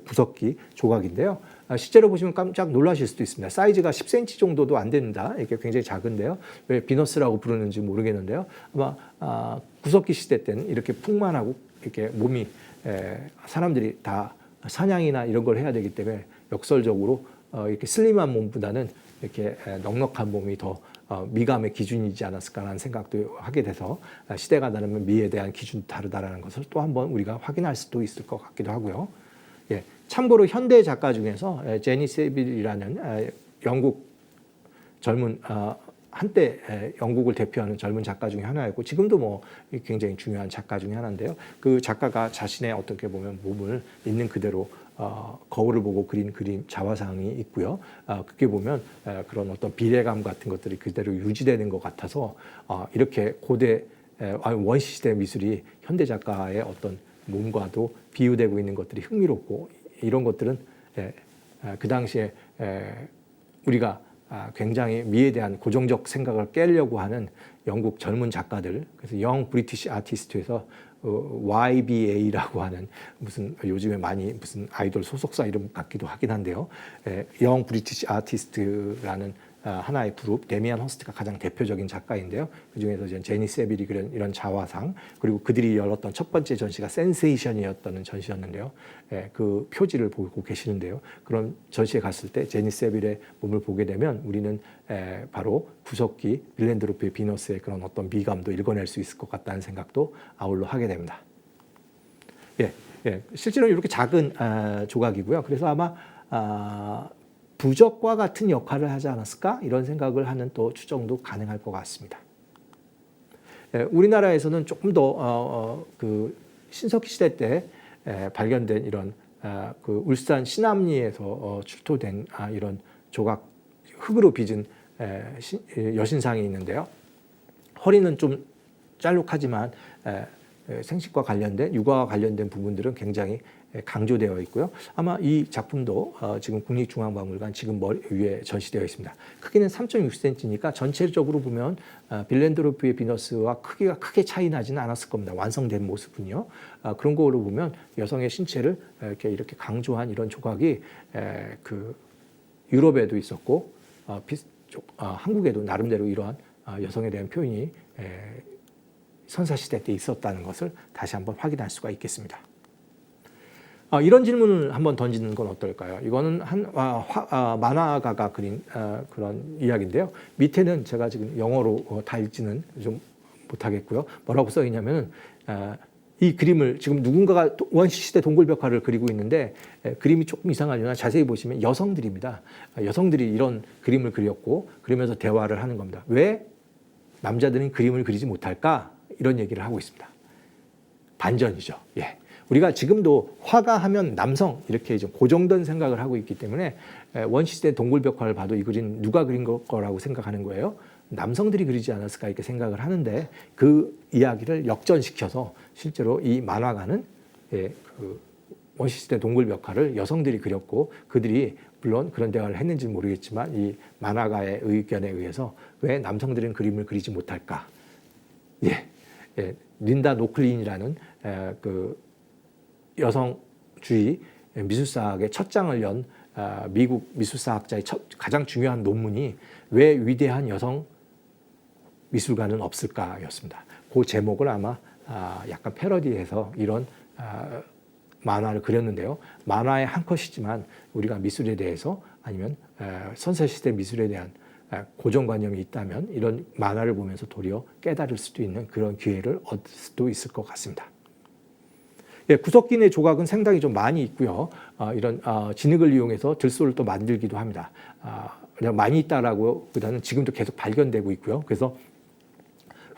부석기 조각인데요. 실제로 보시면 깜짝 놀라실 수도 있습니다. 사이즈가 10cm 정도도 안 된다. 이게 굉장히 작은데요. 왜 비너스라고 부르는지 모르겠는데요. 아마 구석기 시대 때는 이렇게 풍만하고 이렇게 몸이 사람들이 다 사냥이나 이런 걸 해야 되기 때문에 역설적으로 이렇게 슬림한 몸보다는 이렇게 넉넉한 몸이 더 미감의 기준이지 않았을까라는 생각도 하게 돼서 시대가 다르면 미에 대한 기준도 다르다라는 것을 또 한번 우리가 확인할 수도 있을 것 같기도 하고요. 예, 참고로 현대 작가 중에서 제니 세빌이라는 영국 젊은 한때 영국을 대표하는 젊은 작가 중에 하나였고 지금도 뭐 굉장히 중요한 작가 중에 하나인데요. 그 작가가 자신의 어떻게 보면 몸을 있는 그대로 거울을 보고 그린 그림 자화상이 있고요. 그게 보면 그런 어떤 비례감 같은 것들이 그대로 유지되는 것 같아서 이렇게 고대 원시 시대 미술이 현대 작가의 어떤 몸과도 비유되고 있는 것들이 흥미롭고 이런 것들은 그 당시에 우리가 굉장히 미에 대한 고정적 생각을 깨려고 하는 영국 젊은 작가들, 그래서 영 브리티시 아티스트에서 YBA라고 하는 무슨 요즘에 많이 무슨 아이돌 소속사 이름 같기도 하긴 한데요. 영 브리티시 아티스트라는 하나의 그룹, 데미안 허스트가 가장 대표적인 작가인데요. 그중에서 이제 제니 세빌이 그린 이런 자화상, 그리고 그들이 열었던 첫 번째 전시가 센세이션이었다는 전시였는데요. 그 표지를 보고 계시는데요. 그런 전시에 갔을 때 제니 세빌의 몸을 보게 되면 우리는 바로 구석기 빌랜드로프의 비너스의 그런 어떤 미감도 읽어낼 수 있을 것 같다는 생각도 아울러 하게 됩니다. 실제로 이렇게 작은 조각이고요. 그래서 아마 부적과 같은 역할을 하지 않았을까 이런 생각을 하는 또 추정도 가능할 것 같습니다. 우리나라에서는 조금 더 그 신석기 시대 때 발견된 이런 그 울산 신암리에서 출토된 이런 조각 흙으로 빚은 여신상이 있는데요. 허리는 좀 짤룩하지만 생식과 관련된 육아와 관련된 부분들은 굉장히 강조되어 있고요. 아마 이 작품도 지금 국립중앙박물관 지금 머리 위에 전시되어 있습니다. 크기는 3.6cm니까 전체적으로 보면 빌랜드로프의 비너스와 크기가 크게 차이 나지는 않았을 겁니다. 완성된 모습은요. 그런 거로 보면 여성의 신체를 이렇게 강조한 이런 조각이 그 유럽에도 있었고 한국에도 나름대로 이러한 여성에 대한 표현이 선사시대 때 있었다는 것을 다시 한번 확인할 수가 있겠습니다. 이런 질문을 한번 던지는 건 어떨까요? 이거는 한 만화가가 그린 그런 이야기인데요. 밑에는 제가 지금 영어로 다 읽지는 좀 못하겠고요. 뭐라고 써 있냐면은 이 그림을 지금 누군가가 원시시대 동굴벽화를 그리고 있는데 그림이 조금 이상하려나 자세히 보시면 여성들입니다. 여성들이 이런 그림을 그렸고 그러면서 대화를 하는 겁니다. 왜 남자들은 그림을 그리지 못할까? 이런 얘기를 하고 있습니다. 반전이죠. 예. 우리가 지금도 화가 하면 남성 이렇게 좀 고정된 생각을 하고 있기 때문에 원시시대 동굴벽화를 봐도 이 그림 누가 그린 거라고 생각하는 거예요. 남성들이 그리지 않았을까 이렇게 생각을 하는데 그 이야기를 역전시켜서 실제로 이 만화가는 그 원시시대 동굴벽화를 여성들이 그렸고 그들이 물론 그런 대화를 했는지는 모르겠지만 이 만화가의 의견에 의해서 왜 남성들은 그림을 그리지 못할까? 린다 노클린이라는 그 여성주의 미술사학의 첫 장을 연 미국 미술사학자의 가장 중요한 논문이 왜 위대한 여성 미술가는 없을까였습니다. 그 제목을 아마 약간 패러디해서 이런 만화를 그렸는데요. 만화의 한 컷이지만 우리가 미술에 대해서 아니면 선사시대 미술에 대한 고정관념이 있다면 이런 만화를 보면서 도리어 깨달을 수도 있는 그런 기회를 얻을 수도 있을 것 같습니다. 구석기 내 조각은 상당히 좀 많이 있고요. 이런 진흙을 이용해서 들소를 또 만들기도 합니다. 그냥 많이 있다라고 보다는 지금도 계속 발견되고 있고요. 그래서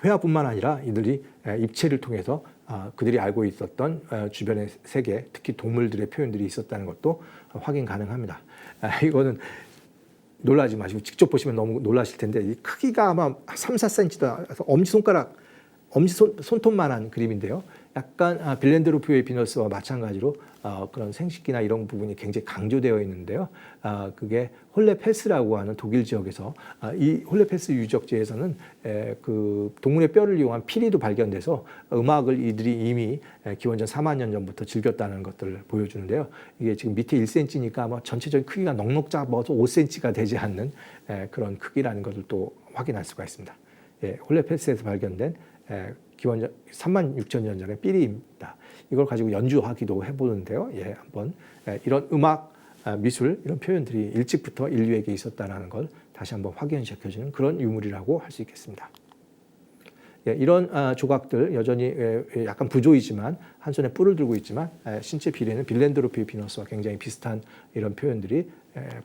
회화뿐만 아니라 이들이 입체를 통해서 그들이 알고 있었던 주변의 세계, 특히 동물들의 표현들이 있었다는 것도 확인 가능합니다. 이거는 놀라지 마시고 직접 보시면 너무 놀라실 텐데 이 크기가 아마 3, 4cm다. 엄지손가락, 엄지손톱만한 그림인데요. 약간 빌렌드로프의 비너스와 마찬가지로 그런 생식기나 이런 부분이 굉장히 강조되어 있는데요. 그게 홀레펠스라고 하는 독일 지역에서 이 홀레펠스 유적지에서는 그 동물의 뼈를 이용한 피리도 발견돼서 음악을 이들이 이미 기원전 4만 년 전부터 즐겼다는 것들을 보여주는데요. 이게 지금 밑에 1cm니까 아마 전체적인 크기가 넉넉 잡아서 5cm가 되지 않는 그런 크기라는 것을 또 확인할 수가 있습니다. 홀레펠스에서 발견된 기원전 3만 6천 년 전의 삐리입니다. 이걸 가지고 연주하기도 해보는데요. 한번 이런 음악, 미술 이런 표현들이 일찍부터 인류에게 있었다는 걸 다시 한번 확인시켜주는 그런 유물이라고 할 수 있겠습니다. 이런 조각들 여전히 약간 부조이지만 한 손에 뿔을 들고 있지만 신체 비례는 빌렌드로피 비너스와 굉장히 비슷한 이런 표현들이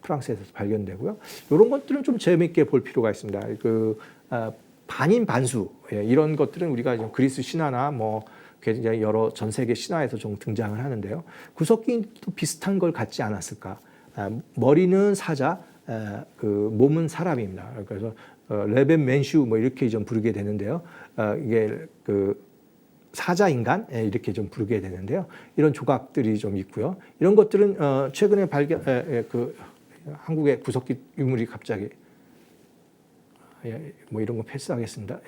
프랑스에서 발견되고요. 이런 것들은 좀 재미있게 볼 필요가 있습니다. 반인 반수 이런 것들은 우리가 그리스 신화나 뭐 굉장히 여러 전 세계 신화에서 좀 등장을 하는데요. 구석기도 비슷한 걸 갖지 않았을까? 머리는 사자, 그 몸은 사람입니다. 그래서 레벤 맨슈 뭐 이렇게 좀 부르게 되는데요. 이게 그 사자 인간 이렇게 좀 부르게 되는데요. 이런 조각들이 좀 있고요. 이런 것들은 최근에 발견 그 한국의 구석기 유물이 갑자기 뭐 이런 거 패스하겠습니다.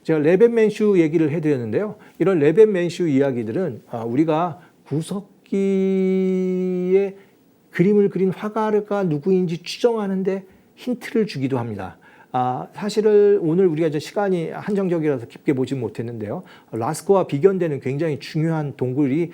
제가 레벤맨슈 얘기를 해드렸는데요. 이런 레벤맨슈 이야기들은 우리가 구석기에 그림을 그린 화가가 누구인지 추정하는데 힌트를 주기도 합니다. 사실은 오늘 우리가 시간이 한정적이라서 깊게 보지 못했는데요. 라스코와 비견되는 굉장히 중요한 동굴이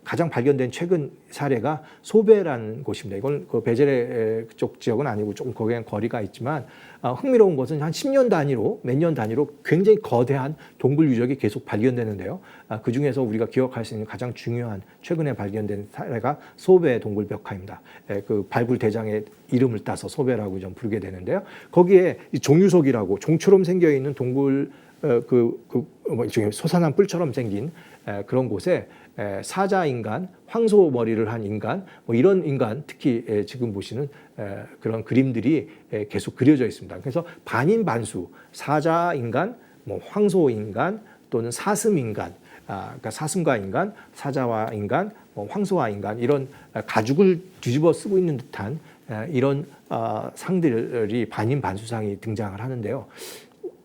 가장 발견된 최근 사례가 소베라는 곳입니다. 이건 그 베젤레 쪽 지역은 아니고 조금 거기엔 거리가 있지만 흥미로운 것은 한 10년 단위로 몇 년 단위로 굉장히 거대한 동굴 유적이 계속 발견되는데요. 그 중에서 우리가 기억할 수 있는 가장 중요한 최근에 발견된 사례가 소베 동굴 벽화입니다. 그 발굴 대장의 이름을 따서 소베라고 좀 부르게 되는데요. 거기에 종유석이라고 종처럼 생겨 있는 동굴 일종의 솟아난 뿔처럼 생긴 그런 곳에 사자 인간, 황소 머리를 한 인간, 뭐 이런 인간, 특히 지금 보시는 그런 그림들이 계속 그려져 있습니다. 그래서 반인 반수, 사자 인간, 뭐 황소 인간 또는 사슴 인간, 그러니까 사슴과 인간, 사자와 인간, 뭐 황소와 인간 이런 가죽을 뒤집어 쓰고 있는 듯한 이런 상들이 반인 반수상이 등장을 하는데요.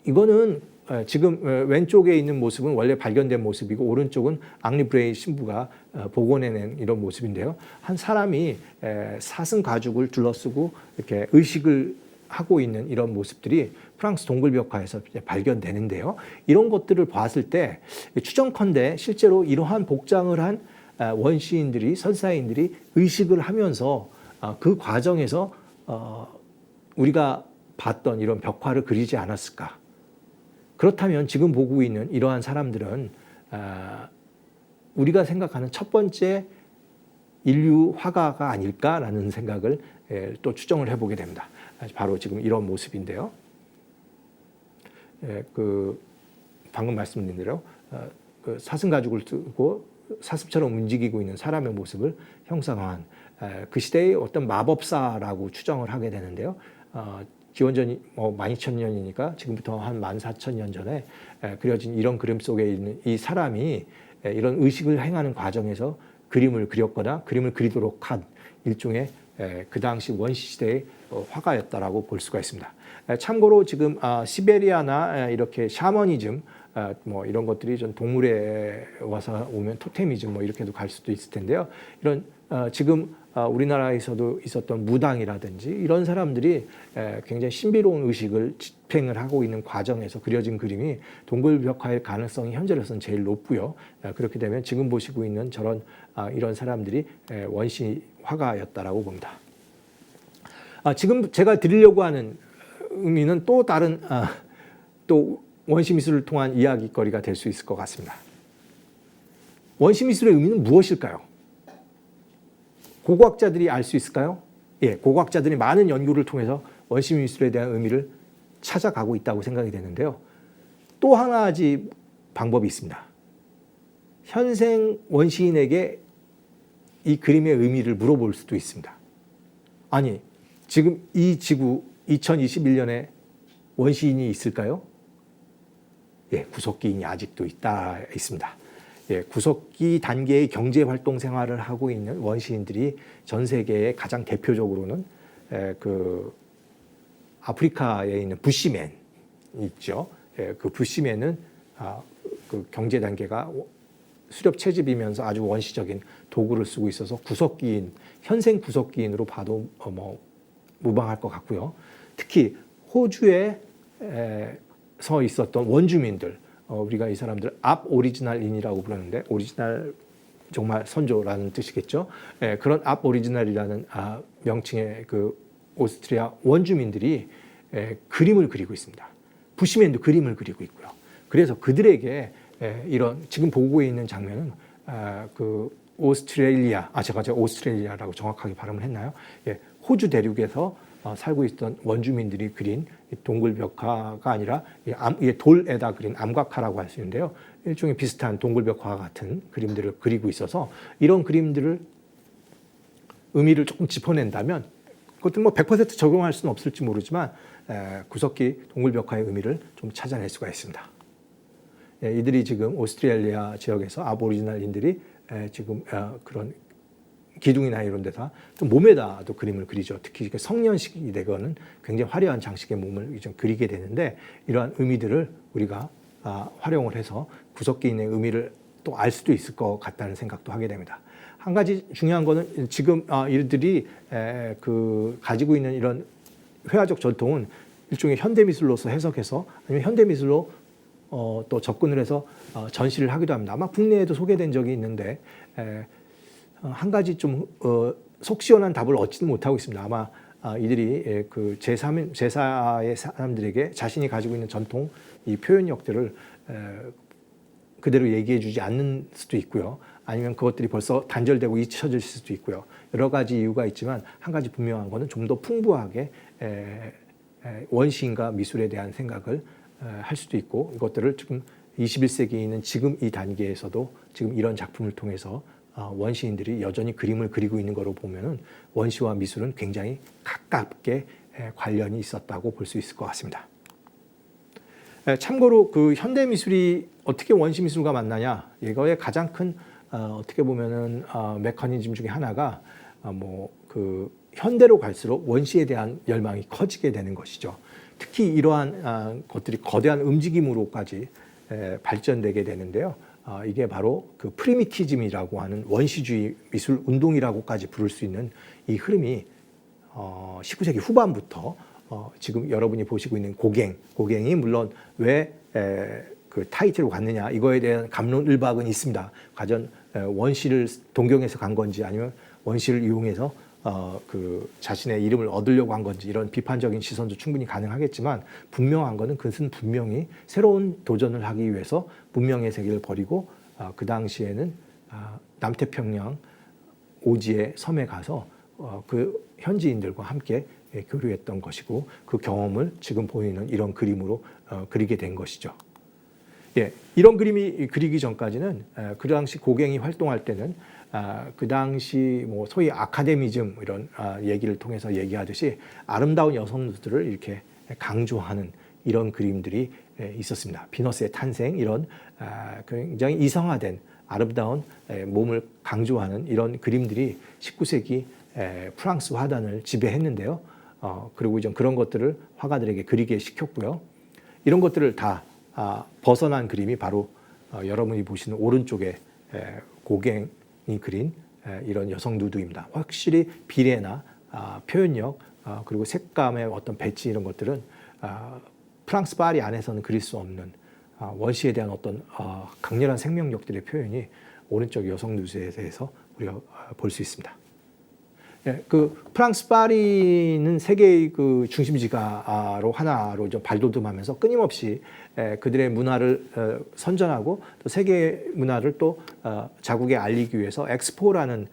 이거는 지금 왼쪽에 있는 모습은 원래 발견된 모습이고 오른쪽은 앙리 브레이 신부가 복원해낸 이런 모습인데요. 한 사람이 사슴 가죽을 둘러쓰고 이렇게 의식을 하고 있는 이런 모습들이 프랑스 동굴벽화에서 발견되는데요. 이런 것들을 봤을 때 추정컨대 실제로 이러한 복장을 한 원시인들이 선사인들이 의식을 하면서 그 과정에서 우리가 봤던 이런 벽화를 그리지 않았을까. 그렇다면 지금 보고 있는 이러한 사람들은 우리가 생각하는 첫 번째 인류 화가가 아닐까라는 생각을 또 추정을 해보게 됩니다. 바로 지금 이런 모습인데요. 방금 말씀드린 대로 그 사슴 가죽을 쓰고 사슴처럼 움직이고 있는 사람의 모습을 형상화한 그 시대의 어떤 마법사라고 추정을 하게 되는데요. 기원전이 12,000년이니까 지금부터 한 14,000년 전에 그려진 이런 그림 속에 있는 이 사람이 이런 의식을 행하는 과정에서 그림을 그렸거나 그림을 그리도록 한 일종의 그 당시 원시시대의 화가였다라고 볼 수가 있습니다. 참고로 지금 시베리아나 이렇게 샤머니즘 뭐 이런 것들이 좀 동물에 와서 오면 토테미즘 뭐 이렇게도 갈 수도 있을 텐데요. 이런 지금 우리나라에서도 있었던 무당이라든지 이런 사람들이 굉장히 신비로운 의식을 집행을 하고 있는 과정에서 그려진 그림이 동굴벽화일 가능성이 현재로서는 제일 높고요. 그렇게 되면 지금 보시고 있는 저런 이런 사람들이 원시 화가였다라고 봅니다. 지금 제가 드리려고 하는 의미는 또 다른 또 원시 미술을 통한 이야기거리가 될 수 있을 것 같습니다. 원시 미술의 의미는 무엇일까요? 고고학자들이 알 수 있을까요? 고고학자들이 많은 연구를 통해서 원시 미술에 대한 의미를 찾아가고 있다고 생각이 되는데요. 또 한 가지 방법이 있습니다. 현생 원시인에게 이 그림의 의미를 물어볼 수도 있습니다. 아니, 지금 이 지구 2021년에 원시인이 있을까요? 예, 구석기인이 아직도 있습니다. 예, 구석기 단계의 경제 활동 생활을 하고 있는 원시인들이 전 세계에 가장 대표적으로는 그 아프리카에 있는 부시맨 있죠. 예, 그 부시맨은 그 경제 단계가 수렵 채집이면서 아주 원시적인 도구를 쓰고 있어서 구석기인, 현생 구석기인으로 봐도 뭐 무방할 것 같고요. 특히 호주에 서 있었던 원주민들, 우리가 이 사람들 압오리지널인이라고 부르는데 오리지널 정말 선조라는 뜻이겠죠. 예, 그런 압오리지널이라는 명칭의 그 오스트리아 원주민들이 그림을 그리고 있습니다. 부시맨도 그림을 그리고 있고요. 그래서 그들에게 이런 지금 보고 있는 장면은 그 오스트레일리아, 제가 오스트레일리아라고 정확하게 발음을 했나요? 예, 호주 대륙에서 살고 있던 원주민들이 그린 동굴 벽화가 아니라 돌에다 그린 암각화라고 할 수 있는데요. 일종의 비슷한 동굴 벽화 같은 그림들을 그리고 있어서 이런 그림들을 의미를 조금 짚어낸다면 그것도 뭐 100% 적용할 수는 없을지 모르지만 구석기 동굴 벽화의 의미를 좀 찾아낼 수가 있습니다. 이들이 지금 오스트레일리아 지역에서 아보리지널인들이 지금 그런 기둥이나 이런 데다 또 몸에다도 그림을 그리죠. 특히 성년식이 되거는 굉장히 화려한 장식의 몸을 좀 그리게 되는데 이러한 의미들을 우리가 활용을 해서 구석기인의 의미를 또 알 수도 있을 것 같다는 생각도 하게 됩니다. 한 가지 중요한 거는 지금 이들이 그 가지고 있는 이런 회화적 전통은 일종의 현대미술로서 해석해서 아니면 현대미술로 또 접근을 해서 전시를 하기도 합니다. 아마 국내에도 소개된 적이 있는데 한 가지 좀 속 시원한 답을 얻지는 못하고 있습니다. 아마 이들이 그 제4의 사람들에게 자신이 가지고 있는 전통, 이 표현력들을 그대로 얘기해 주지 않는 수도 있고요. 아니면 그것들이 벌써 단절되고 잊혀질 수도 있고요. 여러 가지 이유가 있지만 한 가지 분명한 거는 좀 더 풍부하게 원시인과 미술에 대한 생각을 할 수도 있고 이것들을 지금 21세기에 있는 지금 이 단계에서도 지금 이런 작품을 통해서 원시인들이 여전히 그림을 그리고 있는 거로 보면은 원시와 미술은 굉장히 가깝게 관련이 있었다고 볼 수 있을 것 같습니다. 참고로 그 현대 미술이 어떻게 원시 미술과 만나냐? 이거의 가장 큰 어떻게 보면은 메커니즘 중에 하나가 뭐 그 현대로 갈수록 원시에 대한 열망이 커지게 되는 것이죠. 특히 이러한 것들이 거대한 움직임으로까지 발전되게 되는데요. 이게 바로 그 프리미티즘이라고 하는 원시주의 미술 운동이라고까지 부를 수 있는 이 흐름이 19세기 후반부터 지금 여러분이 보시고 있는 고갱이 물론 왜 그 타이틀로 갔느냐 이거에 대한 갑론을박은 있습니다. 과연 원시를 동경해서 간 건지 아니면 원시를 이용해서 그 자신의 이름을 얻으려고 한 건지 이런 비판적인 시선도 충분히 가능하겠지만 분명한 거는 그것은 분명히 새로운 도전을 하기 위해서 문명의 세계를 버리고 그 당시에는 남태평양 오지의 섬에 가서 그 현지인들과 함께 교류했던 것이고 그 경험을 지금 보이는 이런 그림으로 그리게 된 것이죠. 예, 이런 그림이 그리기 전까지는 그 당시 고갱이 활동할 때는 그 당시 뭐 소위 아카데미즘 이런 얘기를 통해서 얘기하듯이 아름다운 여성들을 이렇게 강조하는 이런 그림들이 있었습니다. 비너스의 탄생 이런 굉장히 이성화된 아름다운 몸을 강조하는 이런 그림들이 19세기 프랑스 화단을 지배했는데요. 그리고 이제 그런 것들을 화가들에게 그리게 시켰고요. 이런 것들을 다 벗어난 그림이 바로 여러분이 보시는 오른쪽에 고갱이 그린 이런 여성 누드입니다. 확실히 비례나 표현력 그리고 색감의 어떤 배치 이런 것들은 프랑스 파리 안에서는 그릴 수 없는 원시에 대한 어떤 강렬한 생명력들의 표현이 오른쪽 여성 누드에 대해서 우리가 볼 수 있습니다. 예, 그 프랑스 파리는 세계의 그 중심지가로 하나로 좀 발돋움하면서 끊임없이 그들의 문화를 선전하고 또 세계 문화를 또 자국에 알리기 위해서 엑스포라는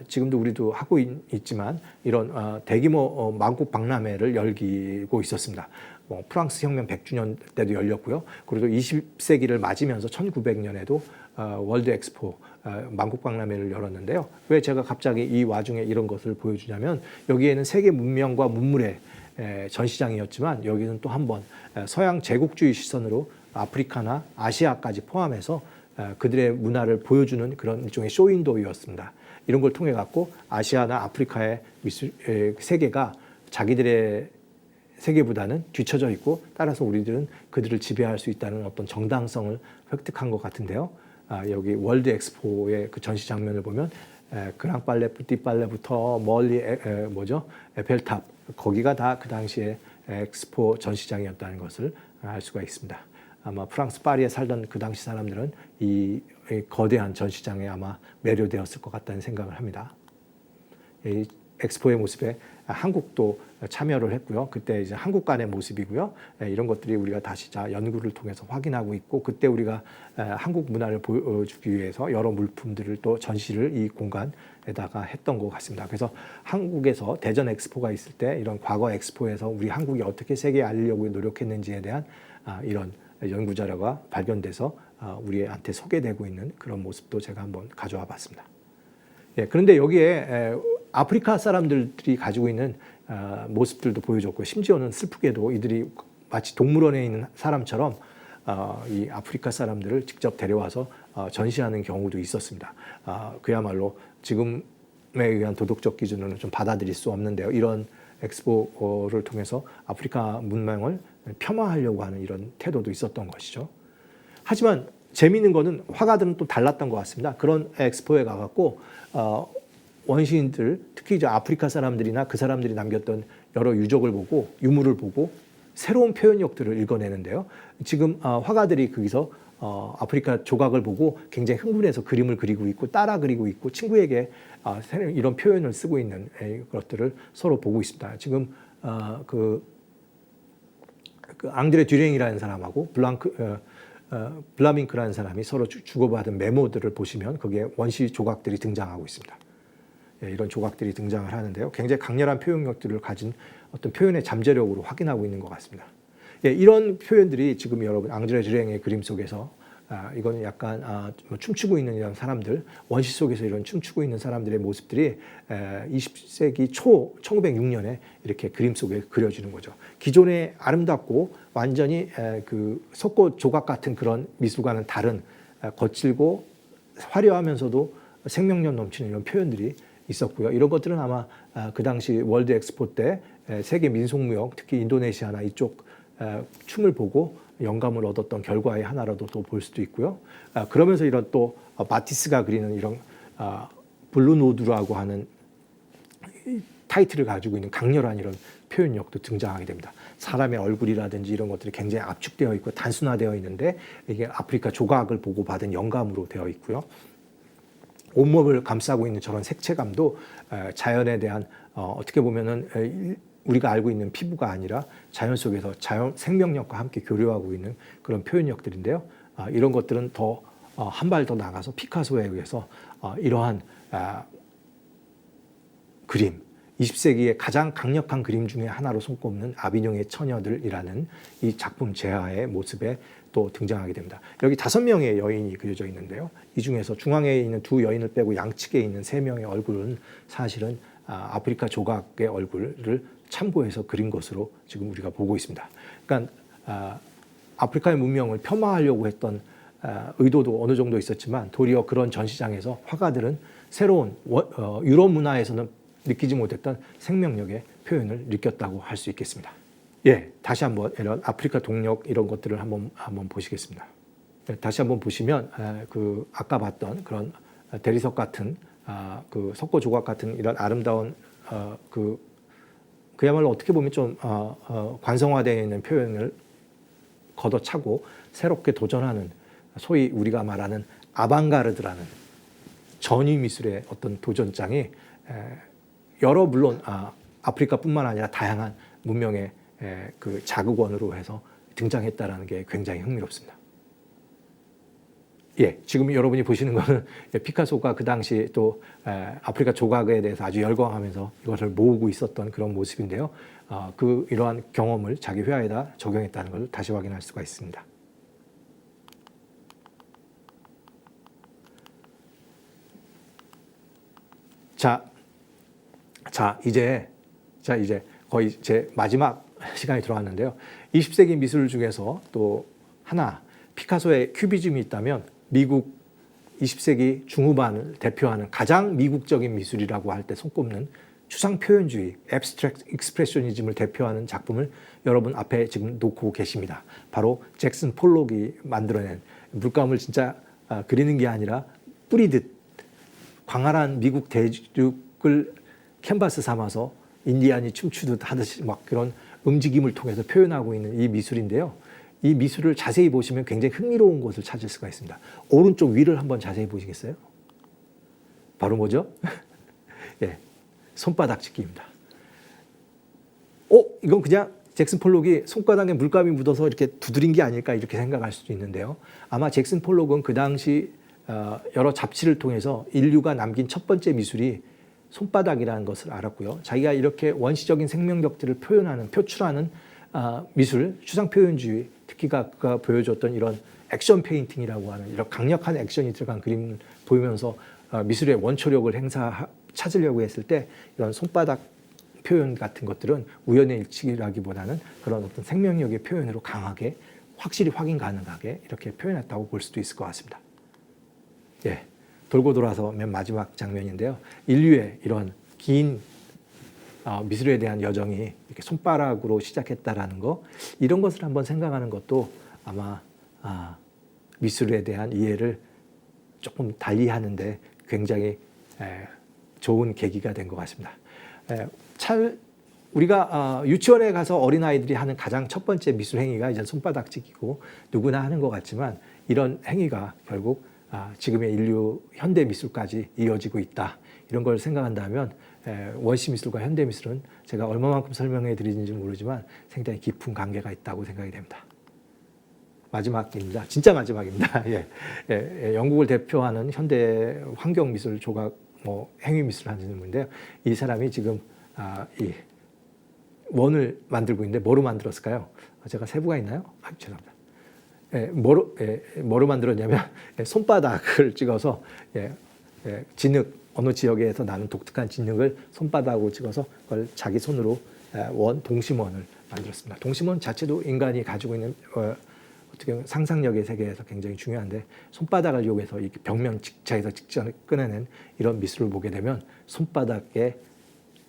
지금도 우리도 하고 있지만 이런 대규모 만국 박람회를 열기고 있었습니다. 프랑스 혁명 100주년 때도 열렸고요. 그리고 20세기를 맞으면서 1900년에도 월드 엑스포 만국박람회를 열었는데요. 왜 제가 갑자기 이 와중에 이런 것을 보여주냐면 여기에는 세계 문명과 문물의 전시장이었지만 여기는 또 한 번 서양 제국주의 시선으로 아프리카나 아시아까지 포함해서 그들의 문화를 보여주는 그런 일종의 쇼윈도우였습니다. 이런 걸 통해 갖고 아시아나 아프리카의 세계가 자기들의 세계보다는 뒤처져 있고 따라서 우리들은 그들을 지배할 수 있다는 어떤 정당성을 획득한 것 같은데요. 여기 월드 엑스포의 그 전시 장면을 보면 그랑 빨레, 뿌띠 빨레부터 멀리 에펠탑 거기가 다 그 당시에 엑스포 전시장이었다는 것을 알 수가 있습니다. 아마 프랑스 파리에 살던 그 당시 사람들은 이 거대한 전시장에 아마 매료되었을 것 같다는 생각을 합니다. 이 엑스포의 모습에 한국도 참여를 했고요. 그때 이제 한국 간의 모습이고요. 이런 것들이 우리가 다시 연구를 통해서 확인하고 있고 그때 우리가 한국 문화를 보여주기 위해서 여러 물품들을 또 전시를 이 공간에다가 했던 것 같습니다. 그래서 한국에서 대전 엑스포가 있을 때 이런 과거 엑스포에서 우리 한국이 어떻게 세계에 알리려고 노력했는지에 대한 이런 연구 자료가 발견돼서 우리한테 소개되고 있는 그런 모습도 제가 한번 가져와 봤습니다. 예, 그런데 여기에 아프리카 사람들이 가지고 있는 모습들도 보여줬고요. 심지어는 슬프게도 이들이 마치 동물원에 있는 사람처럼 이 아프리카 사람들을 직접 데려와서 전시하는 경우도 있었습니다. 그야말로 지금에 의한 도덕적 기준으로는 좀 받아들일 수 없는데요. 이런 엑스포를 통해서 아프리카 문명을 폄하하려고 하는 이런 태도도 있었던 것이죠. 하지만 재미있는 거는 화가들은 또 달랐던 것 같습니다. 그런 엑스포에 가갖고 원시인들, 특히 이제 아프리카 사람들이나 그 사람들이 남겼던 여러 유적을 보고 유물을 보고 새로운 표현력들을 읽어내는데요. 지금 화가들이 거기서 아프리카 조각을 보고 굉장히 흥분해서 그림을 그리고 있고 따라 그리고 있고 친구에게 이런 표현을 쓰고 있는 것들을 서로 보고 있습니다. 지금 그 앙드레 듀랭이라는 사람하고 블라밍크라는 사람이 서로 주고받은 메모들을 보시면 거기에 원시 조각들이 등장하고 있습니다. 이런 조각들이 등장을 하는데요. 굉장히 강렬한 표현력들을 가진 어떤 표현의 잠재력으로 확인하고 있는 것 같습니다. 이런 표현들이 지금 여러분 앙드레 듀랭의 그림 속에서 이거는 약간 춤추고 있는 이런 사람들, 원시 속에서 이런 춤추고 있는 사람들의 모습들이 20세기 초 1906년에 이렇게 그림 속에 그려지는 거죠. 기존의 아름답고 완전히 그 석고 조각 같은 그런 미술과는 다른 거칠고 화려하면서도 생명력 넘치는 이런 표현들이 있었고요. 이런 것들은 아마 그 당시 월드 엑스포 때 세계 민속무역, 특히 인도네시아나 이쪽 춤을 보고 영감을 얻었던 결과의 하나라도 또 볼 수도 있고요. 그러면서 이런 또 마티스가 그리는 이런 블루노드라고 하는 타이틀을 가지고 있는 강렬한 이런 표현력도 등장하게 됩니다. 사람의 얼굴이라든지 이런 것들이 굉장히 압축되어 있고 단순화되어 있는데 이게 아프리카 조각을 보고 받은 영감으로 되어 있고요. 온몸을 감싸고 있는 저런 색채감도 자연에 대한 어떻게 보면은 우리가 알고 있는 피부가 아니라 자연 속에서 자연 생명력과 함께 교류하고 있는 그런 표현력들인데요. 이런 것들은 더 한 발 더 나가서 피카소에 의해서 이러한 그림, 20세기의 가장 강력한 그림 중에 하나로 손꼽는 아비뇽의 처녀들이라는 이 작품 제화의 모습에 또 등장하게 됩니다. 여기 5명의 여인이 그려져 있는데요. 이 중에서 중앙에 있는 2 여인을 빼고 양측에 있는 3명의 얼굴은 사실은 아프리카 조각의 얼굴을 참고해서 그린 것으로 지금 우리가 보고 있습니다. 그러니까 아프리카의 문명을 폄하하려고 했던 의도도 어느 정도 있었지만 도리어 그런 전시장에서 화가들은 새로운 유럽 문화에서는 느끼지 못했던 생명력의 표현을 느꼈다고 할 수 있겠습니다. 예, 다시 한번 이런 아프리카 동력 이런 것들을 한번 보시겠습니다. 다시 한번 보시면 그 아까 봤던 그런 대리석 같은 그 석고 조각 같은 이런 아름다운 그야말로 어떻게 보면 좀 관성화되어 있는 표현을 걷어차고 새롭게 도전하는 소위 우리가 말하는 아방가르드라는 전위 미술의 어떤 도전장이 여러 물론 아프리카뿐만 아니라 다양한 문명의 그 자극원으로 해서 등장했다라는 게 굉장히 흥미롭습니다. 예, 지금 여러분이 보시는 거는 피카소가 그 당시 또 아프리카 조각에 대해서 아주 열광하면서 이것을 모으고 있었던 그런 모습인데요. 이러한 경험을 자기 회화에다 적용했다는 것을 다시 확인할 수가 있습니다. 이제 거의 제 마지막 시간이 들어왔는데요. 20세기 미술 중에서 또 하나 피카소의 큐비즘이 있다면 미국 20세기 중후반을 대표하는 가장 미국적인 미술이라고 할 때 손꼽는 추상 표현주의, 앱스트랙트 익스프레셔니즘을 대표하는 작품을 여러분 앞에 지금 놓고 계십니다. 바로 잭슨 폴록이 만들어낸 물감을 진짜 그리는 게 아니라 뿌리듯 광활한 미국 대륙을 캔버스 삼아서 인디안이 춤추듯 하듯이 막 그런 움직임을 통해서 표현하고 있는 이 미술인데요. 이 미술을 자세히 보시면 굉장히 흥미로운 것을 찾을 수가 있습니다. 오른쪽 위를 한번 자세히 보시겠어요? 바로 뭐죠? 예, 손바닥 찍기입니다. 이건 그냥 잭슨 폴록이 손바닥에 물감이 묻어서 이렇게 두드린 게 아닐까 이렇게 생각할 수도 있는데요. 아마 잭슨 폴록은 그 당시 여러 잡지를 통해서 인류가 남긴 첫 번째 미술이 손바닥이라는 것을 알았고요. 자기가 이렇게 원시적인 생명력들을 표출하는 미술, 추상 표현주의, 특히 그가 보여줬던 이런 액션 페인팅이라고 하는 이런 강력한 액션이 들어간 그림을 보이면서 미술의 원초력을 찾으려고 했을 때 이런 손바닥 표현 같은 것들은 우연의 일치라기보다는 그런 어떤 생명력의 표현으로 강하게 확실히 확인 가능하게 이렇게 표현했다고 볼 수도 있을 것 같습니다. 예, 돌고 돌아서 맨 마지막 장면인데요. 인류의 이런 긴 미술에 대한 여정이 이렇게 손바닥으로 시작했다라는 거, 이런 것을 한번 생각하는 것도 아마 미술에 대한 이해를 조금 달리 하는데 굉장히 좋은 계기가 된 것 같습니다. 우리가 유치원에 가서 어린아이들이 하는 가장 첫 번째 미술 행위가 이제 손바닥 찍기고 누구나 하는 것 같지만 이런 행위가 결국 지금의 인류 현대 미술까지 이어지고 있다. 이런 걸 생각한다면 원시 미술과 현대 미술은 제가 얼마만큼 설명해 드리는지 모르지만 상당히 깊은 관계가 있다고 생각이 됩니다. 마지막입니다. 진짜 마지막입니다. 영국을 대표하는 현대 환경 미술 조각 행위 미술을 하는 분인데요. 이 사람이 지금 이 원을 만들고 있는데 뭐로 만들었을까요? 제가 세부가 있나요? 죄송합니다. 뭐로 만들었냐면 손바닥을 찍어서 진흙, 어느 지역에서 나는 독특한 진흙을 손바닥으로 찍어서 그걸 자기 손으로 동심원을 만들었습니다. 동심원 자체도 인간이 가지고 있는 어떻게 보면 상상력의 세계에서 굉장히 중요한데 손바닥을 이용해서 이렇게 벽면 직자에서 직접 꺼내는 이런 미술을 보게 되면 손바닥의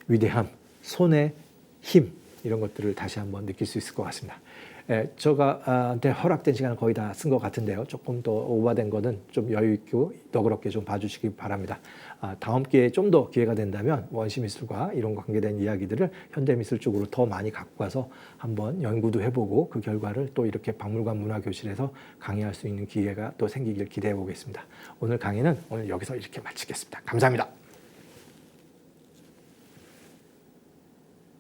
위대함, 손의 힘 이런 것들을 다시 한번 느낄 수 있을 것 같습니다. 저한테 허락된 시간을 거의 다 쓴 것 같은데요. 조금 더 오버된 거는 좀 여유 있고 너그럽게 좀 봐주시기 바랍니다. 다음 기회에 좀 더 기회가 된다면 원시미술과 이런 관계된 이야기들을 현대미술 쪽으로 더 많이 갖고 가서 한번 연구도 해보고 그 결과를 또 이렇게 박물관 문화교실에서 강의할 수 있는 기회가 또 생기길 기대해 보겠습니다. 오늘 강의는 오늘 여기서 이렇게 마치겠습니다. 감사합니다.